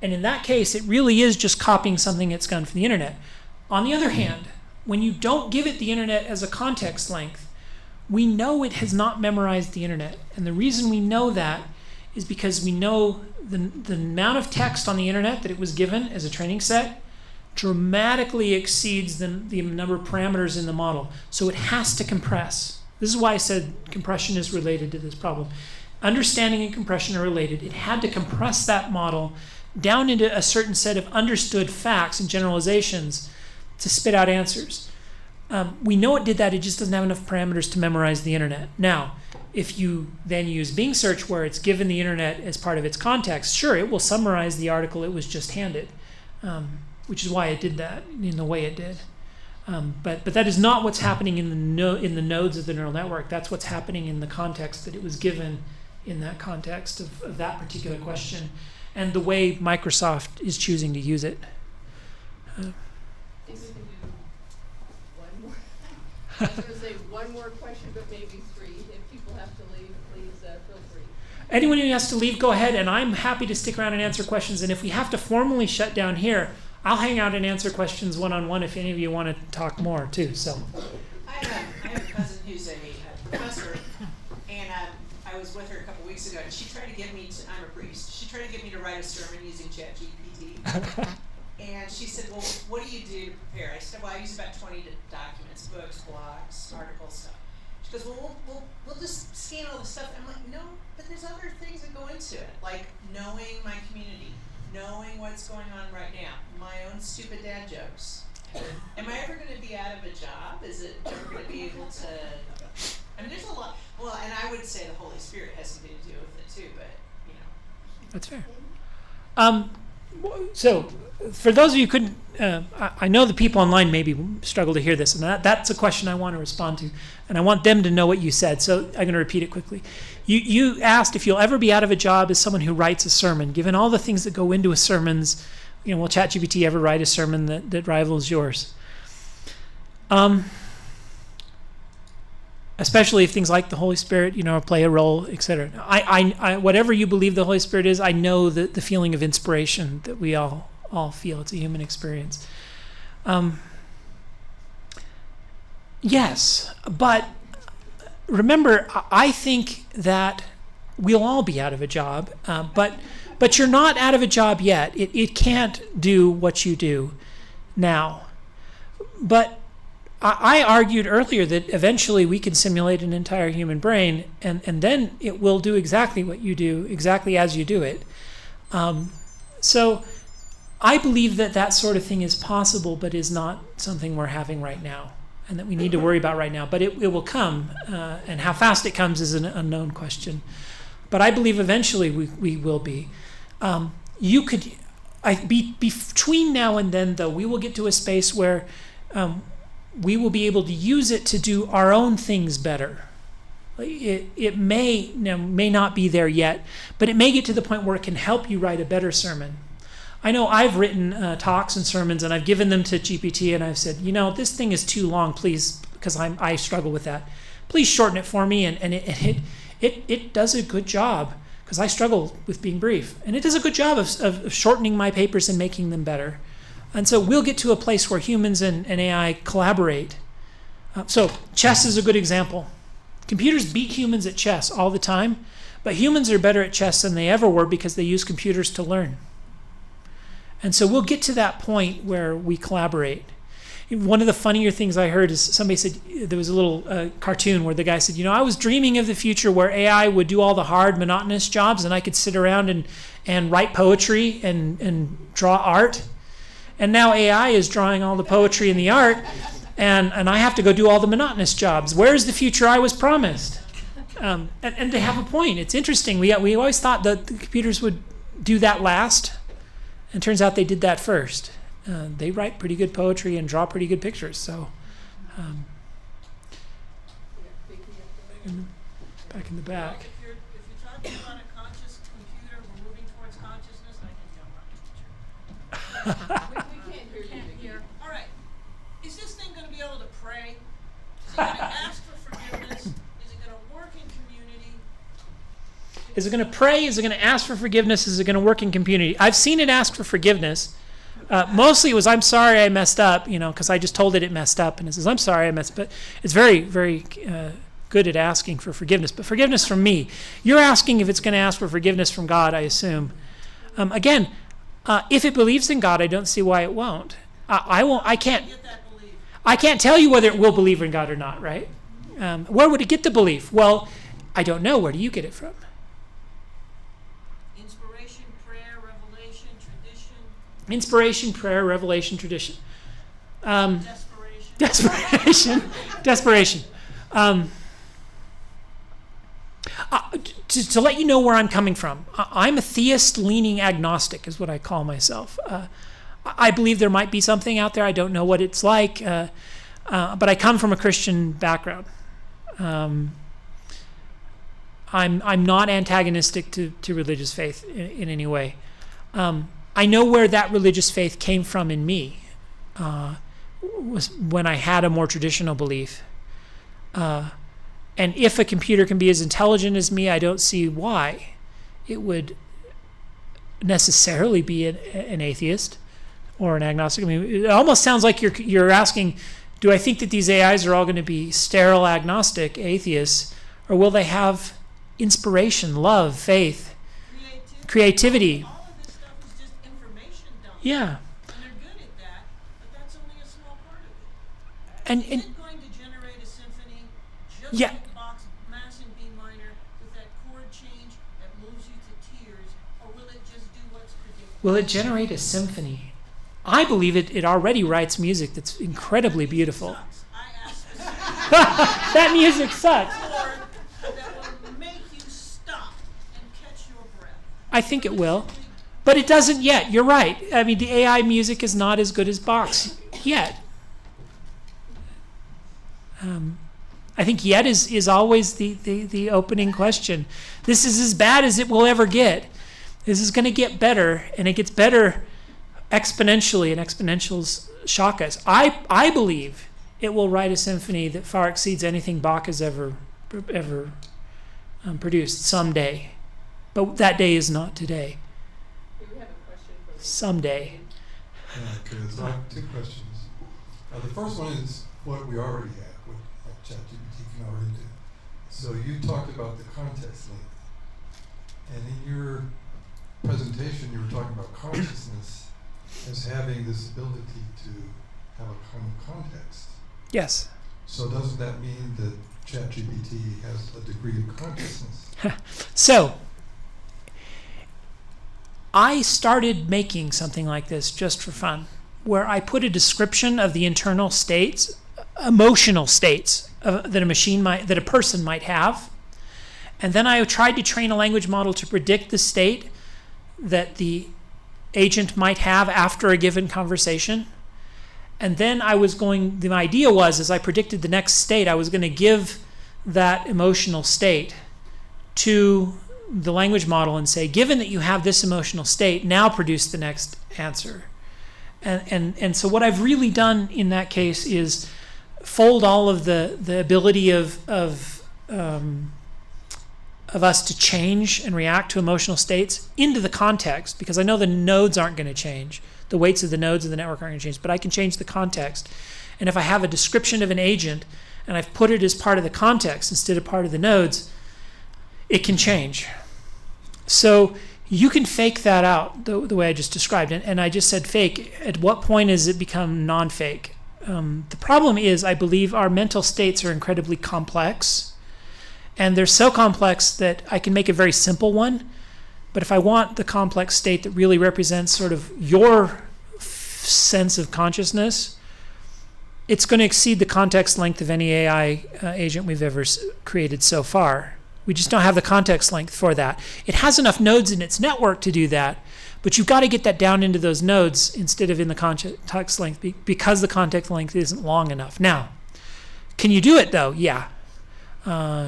And in that case, it really is just copying something it's done from the internet. On the other hand, when you don't give it the internet as a context length, we know it has not memorized the internet. And the reason we know that is because we know the amount of text on the internet that it was given as a training set dramatically exceeds the number of parameters in the model. So it has to compress. This is why I said compression is related to this problem. Understanding and compression are related. It had to compress that model down into a certain set of understood facts and generalizations to spit out answers. We know it did that, it just doesn't have enough parameters to memorize the internet. Now, if you then use Bing search where it's given the internet as part of its context, sure, it will summarize the article it was just handed, which is why it did that in the way it did. But that is not what's happening in the nodes of the neural network. That's what's happening in the context that it was given in that context of that particular question, and the way Microsoft is choosing to use it. I think we can do one more. I was going to say one more question, but maybe three. If people have to leave, please feel free. Anyone who has to leave, go ahead, and I'm happy to stick around and answer questions. And if we have to formally shut down here, I'll hang out and answer questions one-on-one if any of you want to talk more, too. So. I have a cousin who's a professor, and I was with her a couple weeks ago, and she tried to get me to, I'm a priest, she tried to get me to write a sermon using ChatGPT. And she said, well, what do you do to prepare? I said, well, I use about 20 documents, books, blogs, articles, stuff. She goes, well, we'll just scan all the stuff. I'm like, no, but there's other things that go into it, like knowing my community, knowing what's going on right now, my own stupid dad jokes. Am I ever going to be out of a job? Is it ever going to be able to? I mean, there's a lot. Well, and I would say the Holy Spirit has something to do with it too, but you know. That's fair. So, for those of you who couldn't, I know the people online maybe struggle to hear this, and that's a question I want to respond to, and I want them to know what you said, so I'm going to repeat it quickly. You asked if you'll ever be out of a job as someone who writes a sermon. Given all the things that go into a sermon's, will ChatGPT ever write a sermon that rivals yours? Especially if things like the Holy Spirit, play a role, etc. I whatever you believe the Holy Spirit is, I know that the feeling of inspiration that we all feel. It's a human experience. Yes, but remember, I think that we'll all be out of a job, but you're not out of a job yet. It can't do what you do now. But I argued earlier that eventually we can simulate an entire human brain, and then it will do exactly what you do, exactly as you do it. So I believe that sort of thing is possible, but is not something we're having right now, and that we need to worry about right now. But it will come, and how fast it comes is an unknown question. But I believe eventually we will be. Between now and then, though, we will get to a space where we will be able to use it to do our own things better. It may not be there yet, but it may get to the point where it can help you write a better sermon. I know I've written talks and sermons, and I've given them to GPT, and I've said, this thing is too long, please, because I struggle with that. Please shorten it for me, and it does a good job, because I struggle with being brief, and it does a good job of shortening my papers and making them better. And so we'll get to a place where humans and AI collaborate. So chess is a good example. Computers beat humans at chess all the time, but humans are better at chess than they ever were because they use computers to learn. And so we'll get to that point where we collaborate. One of the funnier things I heard is somebody said, there was a little cartoon where the guy said, I was dreaming of the future where AI would do all the hard, monotonous jobs and I could sit around and write poetry and draw art. And now AI is drawing all the poetry and the art, and I have to go do all the monotonous jobs. Where's the future I was promised? And they have a point. It's interesting. We always thought that the computers would do that last, and it turns out they did that first. They write pretty good poetry and draw pretty good pictures. So, back in the back. If you're talking about a conscious computer, we're moving towards consciousness, I can jump on the picture. We can't hear you, Vicki. All right. Is this thing going to be able to pray? Is it going to ask for forgiveness? Is it going to work in community? Is it going to pray? Is it going to ask for forgiveness? Is it going to work in community? I've seen it ask for forgiveness. Mostly it was, I'm sorry I messed up, because I just told it messed up. And it says, I'm sorry I messed up. But it's very, very good at asking for forgiveness. But forgiveness from me. You're asking if it's going to ask for forgiveness from God, I assume. Again, if it believes in God, I don't see why it won't. I can't tell you whether it will believe in God or not, right? Where would it get the belief? Well, I don't know. Where do you get it from? Inspiration, prayer, revelation, tradition. Inspiration, prayer, revelation, tradition. Desperation. Desperation. To let you know where I'm coming from, I'm a theist-leaning agnostic, is what I call myself. I believe there might be something out there. I don't know what it's like, but I come from a Christian background. I'm not antagonistic to religious faith in any way. I know where that religious faith came from in me. Was when I had a more traditional belief. And if a computer can be as intelligent as me, I don't see why it would necessarily be an atheist or an agnostic. I mean, it almost sounds like you're asking, do I think that these AIs are all going to be sterile agnostic atheists, or will they have inspiration, love, faith, creativity? All of this stuff is just information dump. Yeah. And they're good at that, but that's only a small part of it. And Is it going to generate a symphony just Yeah. like Bach's Mass in B minor with that chord change that moves you to tears, or will it just do what's predicted? will it generate a symphony? I believe it already writes music that's incredibly beautiful. Sucks. I asked That music sucks. chord that will make you stop and catch your breath. I think it will. But it doesn't yet. You're right. I mean, the AI music is not as good as Bach's yet. I think yet is always the opening question. This is as bad as it will ever get. This is going to get better, and it gets better exponentially, and exponentials shock us. I believe it will write a symphony that far exceeds anything Bach has ever produced someday. But that day is not today. Here we have a question from Someday. Okay, so I have two questions. The first one is what we already have, what ChatGPT can already do. So you talked about the context link. And in your presentation, you were talking about consciousness as having this ability to have a kind of context. Yes. So doesn't that mean that ChatGPT has a degree of consciousness? So, I started making something like this just for fun, where I put a description of the internal states, emotional states that a person might have, and then I tried to train a language model to predict the state that the agent might have after a given conversation. And then the idea was, as I predicted the next state, I was going to give that emotional state to the language model and say, given that you have this emotional state, now produce the next answer. And so what I've really done in that case is fold all of the ability of us to change and react to emotional states into the context, because I know the nodes aren't going to change. The weights of the nodes of the network aren't going to change, but I can change the context. And if I have a description of an agent and I've put it as part of the context instead of part of the nodes, it can change. So you can fake that out the way I just described. And I just said fake. At what point does it become non-fake? The problem is, I believe our mental states are incredibly complex. And they're so complex that I can make a very simple one. But if I want the complex state that really represents sort of your sense of consciousness, it's going to exceed the context length of any AI agent we've ever created so far. We just don't have the context length for that. It has enough nodes in its network to do that, but you've got to get that down into those nodes instead of in the context length because the context length isn't long enough. Now, can you do it though? Yeah.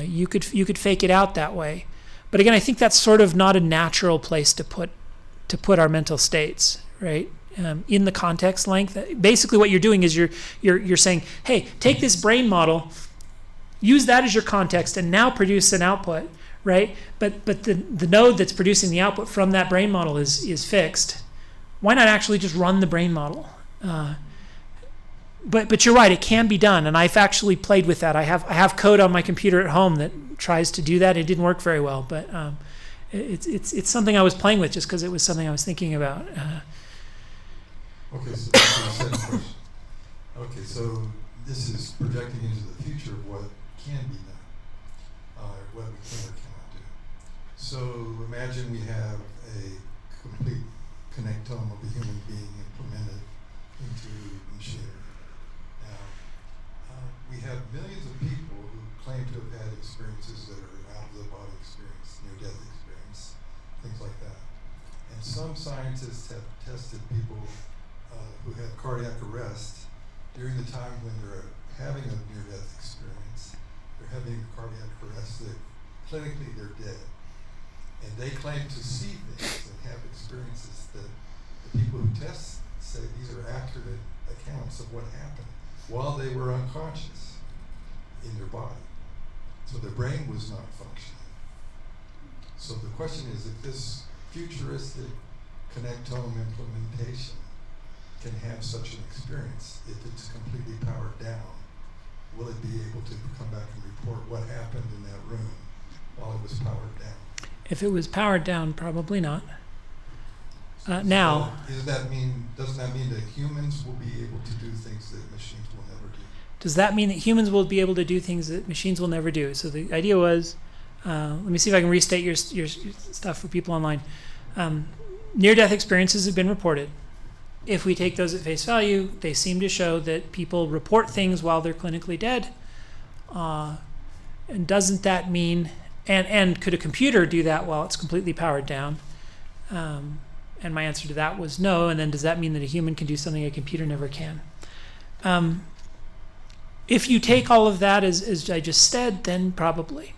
You could fake it out that way. But again, I think that's sort of not a natural place to put our mental states, right? In the context length. Basically what you're doing is you're saying, hey, take this brain model, use that as your context, and now produce an output, right? But the node that's producing the output from that brain model is fixed. Why not actually just run the brain model? But you're right, it can be done, and I've actually played with that. I have code on my computer at home that tries to do that. It didn't work very well, but it's something I was playing with just because it was something I was thinking about. Okay, so that's the second question. Okay, so this is projecting into the future of what can be done, what we can or cannot do. So imagine we have a complete connectome of a human being implemented into machinery. Now, we have millions of people who claim to have had experiences that are out of the body experience, near-death experience, things like that. And some scientists have tested people who have cardiac arrest during the time when they're having a near-death experience. They're having cardiac arrest. Clinically, they're dead. And they claim to see things and have experiences that the people who test say these are accurate accounts of what happened while they were unconscious in their body. So their brain was not functioning. So the question is, if this futuristic connectome implementation can have such an experience, if it's completely powered down, will it be able to come back and report what happened in that room while it was powered down? If it was powered down, probably not. Now, doesn't that mean that humans will be able to do things that machines will never do? Does that mean that humans will be able to do things that machines will never do? So the idea was, let me see if I can restate your stuff for people online. Near-death experiences have been reported. If we take those at face value, they seem to show that people report things while they're clinically dead. And doesn't that mean, and could a computer do that while it's completely powered down? And my answer to that was no. And then does that mean that a human can do something a computer never can? If you take all of that as I just said, then probably.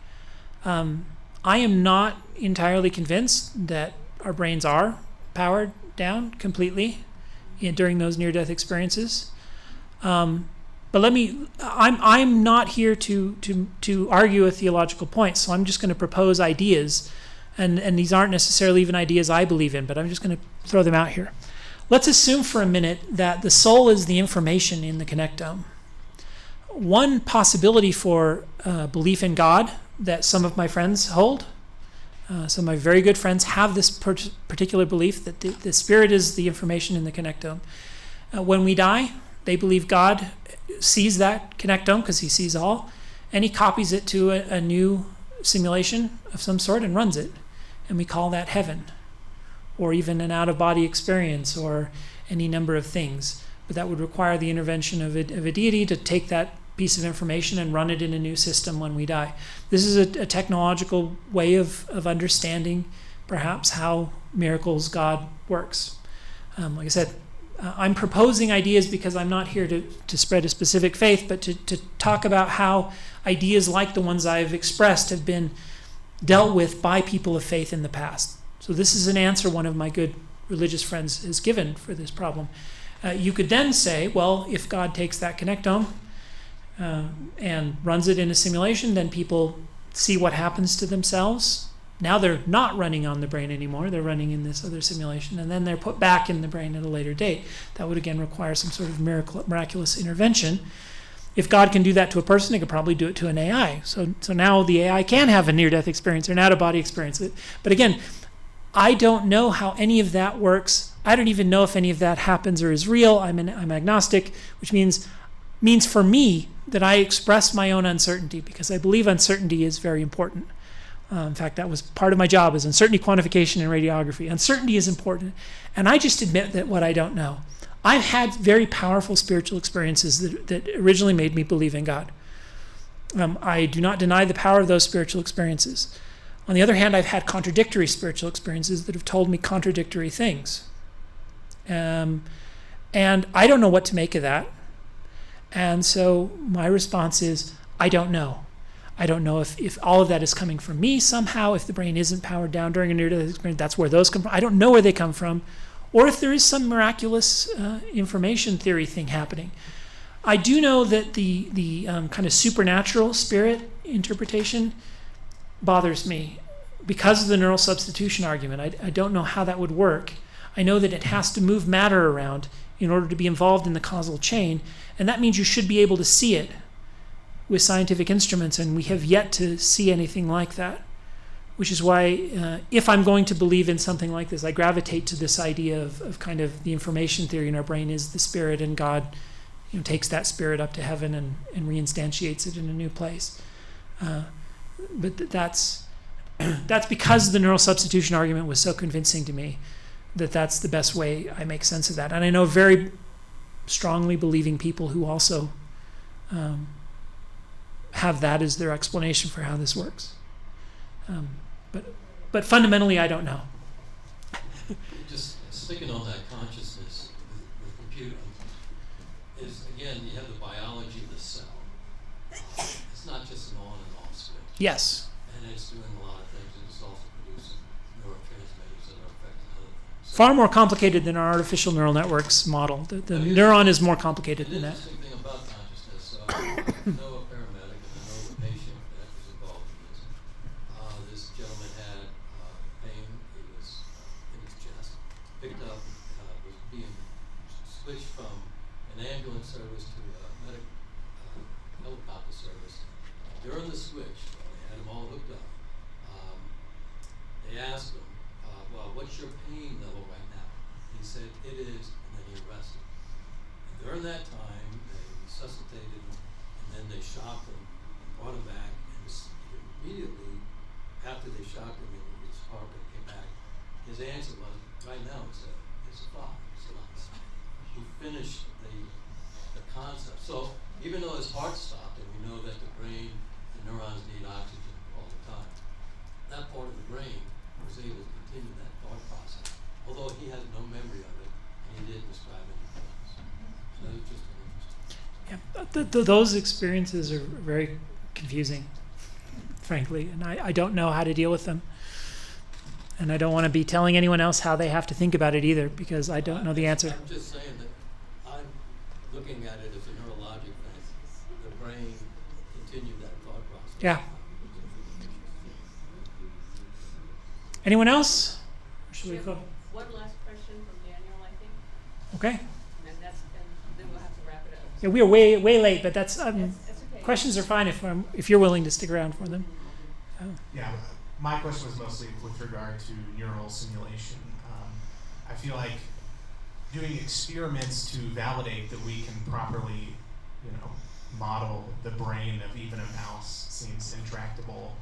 I am not entirely convinced that our brains are powered down completely during those near-death experiences. But I'm not here to argue a theological point, so I'm just going to propose ideas, and these aren't necessarily even ideas I believe in, but I'm just going to throw them out here. Let's assume for a minute that the soul is the information in the connectome. One possibility for belief in God that some of my friends hold, some of my very good friends have this particular belief that the spirit is the information in the connectome. When we die, they believe God sees that connectome because he sees all, and he copies it to a new simulation of some sort and runs it. And we call that heaven, or even an out-of-body experience, or any number of things. But that would require the intervention of a deity to take that piece of information and run it in a new system when we die. This is a technological way of understanding perhaps how miracles God works. Like I said, I'm proposing ideas because I'm not here to spread a specific faith, but to talk about how ideas like the ones I've expressed have been dealt with by people of faith in the past. So this is an answer one of my good religious friends has given for this problem. You could then say, well, if God takes that connectome and runs it in a simulation, then people see what happens to themselves. Now they're not running on the brain anymore. They're running in this other simulation, and then they're put back in the brain at a later date. That would again require some sort of miraculous intervention. If God can do that to a person, he could probably do it to an AI. So now the AI can have a near-death experience or an out-of-body experience. But again, I don't know how any of that works. I don't even know if any of that happens or is real. I'm agnostic, which means for me that I express my own uncertainty because I believe uncertainty is very important. In fact, that was part of my job is uncertainty quantification in radiography. Uncertainty is important. And I just admit that what I don't know. I've had very powerful spiritual experiences that originally made me believe in God. I do not deny the power of those spiritual experiences. On the other hand, I've had contradictory spiritual experiences that have told me contradictory things. And I don't know what to make of that. And so my response is, I don't know. I don't know if all of that is coming from me somehow, if the brain isn't powered down during a near-death experience, that's where those come from. I don't know where they come from, or if there is some miraculous information theory thing happening. I do know that the kind of supernatural spirit interpretation bothers me because of the neural substitution argument. I don't know how that would work. I know that it has to move matter around in order to be involved in the causal chain, and that means you should be able to see it with scientific instruments, and we have yet to see anything like that, which is why if I'm going to believe in something like this, I gravitate to this idea of kind of the information theory in our brain is the spirit, and God takes that spirit up to heaven and reinstantiates it in a new place. But that's because the neural substitution argument was so convincing to me that that's the best way I make sense of that. And I know very strongly believing people who also have that as their explanation for how this works. But fundamentally, I don't know. Just sticking on that consciousness with computing is, again, you have the biology of the cell. It's not just an on and off switch. Yes. And it's doing a lot of things, and it's also producing neurotransmitters that are affecting other things. Far more complicated than our artificial neural networks model. The neuron is more complicated than that. The interesting thing about consciousness, I know a paramedic and I know the patient that was involved in this. This gentleman had pain. He was in his chest, picked up, was being switched from an ambulance service to a helicopter service. During the switch, they had him all hooked up. They asked him, well, what's your pain level right now? He said, it is, and then he arrested. And during that time, they resuscitated him, and then they shocked him, brought him back, and immediately after they shocked him and his heart rate came back, his answer was, right now it's a 5. So he finished the concept. So even though his heart stopped, and we know that the brain, the neurons need oxygen all the time, that part of the brain was able to continue that thought process, although he has no memory of it, and he didn't describe anything else. So it's just interesting. Yeah, those experiences are very confusing, frankly, and I don't know how to deal with them. And I don't want to be telling anyone else how they have to think about it either, because I don't know the answer. I'm just saying that I'm looking at it as a neurologic thing. The brain continued that thought process. Yeah. Anyone else? Or should we go? One last question from Daniel, I think, Okay. and then we'll have to wrap it up. Yeah, we are way late, but that's That's okay. questions are fine if you're willing to stick around for them. Yeah, my question was mostly with regard to neural simulation. I feel like doing experiments to validate that we can properly, model the brain of even a mouse seems intractable.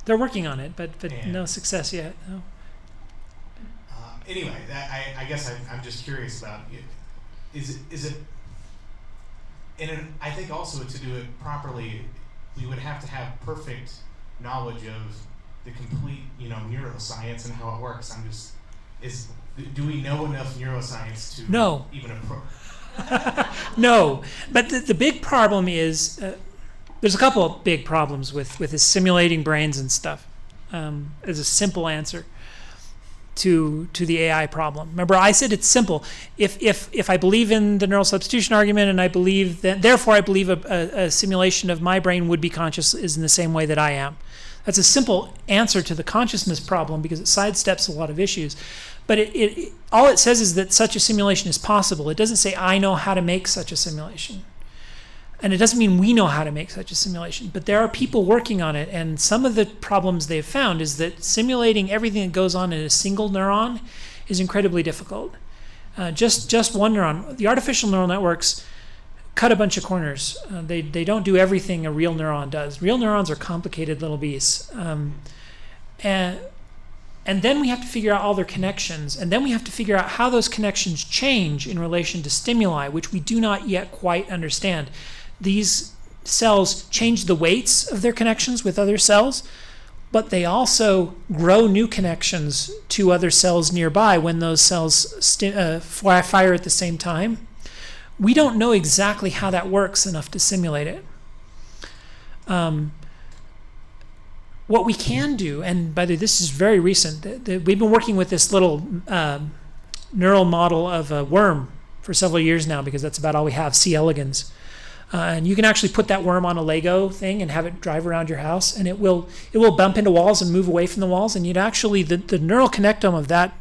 They're working on it, but no success yet. No. Anyway, I guess I'm just curious about it. Is it? And I think also to do it properly, we would have to have perfect knowledge of the complete, neuroscience and how it works. Do we know enough neuroscience to No. even approach? No, but the big problem is there's a couple of big problems with this simulating brains and stuff. As a simple answer to the AI problem. Remember, I said it's simple. If I believe in the neural substitution argument, and I believe that, therefore I believe a simulation of my brain would be conscious is in the same way that I am. That's a simple answer to the consciousness problem because it sidesteps a lot of issues. But all it says is that such a simulation is possible. It doesn't say I know how to make such a simulation. And it doesn't mean we know how to make such a simulation, but there are people working on it. And some of the problems they've found is that simulating everything that goes on in a single neuron is incredibly difficult. Just one neuron. The artificial neural networks cut a bunch of corners. They don't do everything a real neuron does. Real neurons are complicated little beasts. And then we have to figure out all their connections. And then we have to figure out how those connections change in relation to stimuli, which we do not yet quite understand. These cells change the weights of their connections with other cells, but they also grow new connections to other cells nearby when those cells fire at the same time. We don't know exactly how that works enough to simulate it. What we can do, and by the way, this is very recent, we've been working with this little neural model of a worm for several years now, because that's about all we have, C. elegans. And you can actually put that worm on a Lego thing and have it drive around your house, and it will bump into walls and move away from the walls, and you'd actually, the neural connectome of that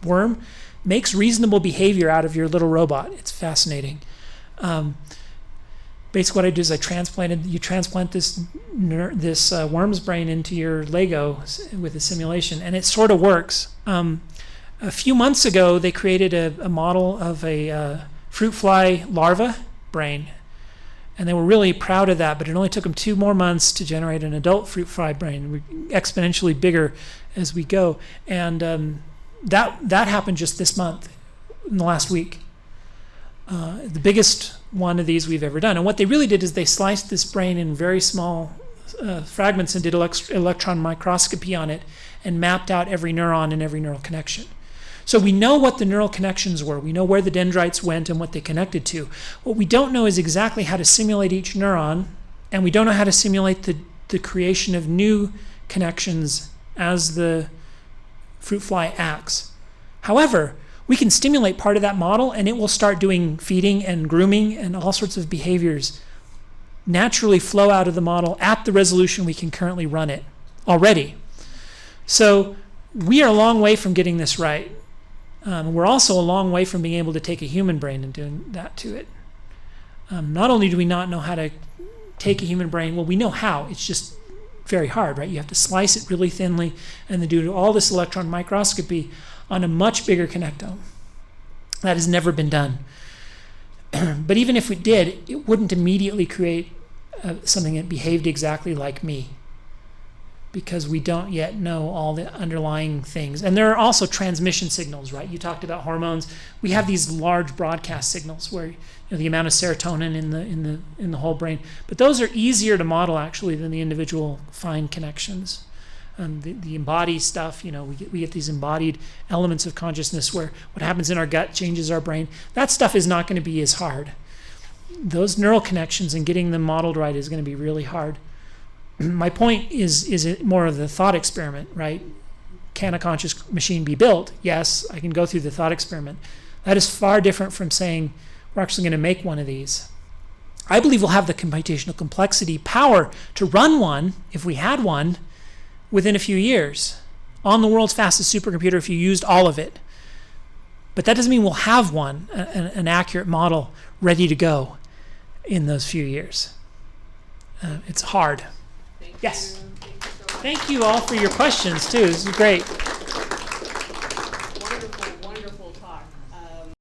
worm makes reasonable behavior out of your little robot. It's fascinating. Basically what I do is you transplant this worm's brain into your Lego with a simulation, and it sort of works. A few months ago, they created a model of a fruit fly larva brain, and they were really proud of that, but it only took them 2 more months to generate an adult fruit fly brain. We're exponentially bigger as we go. And that happened just this month, in the last week. The biggest one of these we've ever done. And what they really did is they sliced this brain in very small fragments and did electron microscopy on it and mapped out every neuron and every neural connection. So we know what the neural connections were. We know where the dendrites went and what they connected to. What we don't know is exactly how to simulate each neuron, and we don't know how to simulate the creation of new connections as the fruit fly acts. However, we can stimulate part of that model, and it will start doing feeding and grooming and all sorts of behaviors naturally flow out of the model at the resolution we can currently run it already. So we are a long way from getting this right. We're also a long way from being able to take a human brain and doing that to it. Not only do we not know how to take a human brain, well, we know how. It's just very hard, right? You have to slice it really thinly and then do all this electron microscopy on a much bigger connectome. That has never been done. But even if we did, it wouldn't immediately create something that behaved exactly like me, because we don't yet know all the underlying things. And there are also transmission signals, right? You talked about hormones. We have these large broadcast signals where the amount of serotonin in the whole brain. But those are easier to model actually than the individual fine connections. The embodied stuff, we get these embodied elements of consciousness where what happens in our gut changes our brain. That stuff is not going to be as hard. Those neural connections and getting them modeled right is going to be really hard. My point is it more of the thought experiment, right? Can a conscious machine be built? Yes, I can go through the thought experiment. That is far different from saying we're actually going to make one of these. I believe we'll have the computational complexity power to run one, if we had one, within a few years on the world's fastest supercomputer if you used all of it. But that doesn't mean we'll have one, an accurate model ready to go in those few years. It's hard. Yes. Thank you all for your questions too. This is great.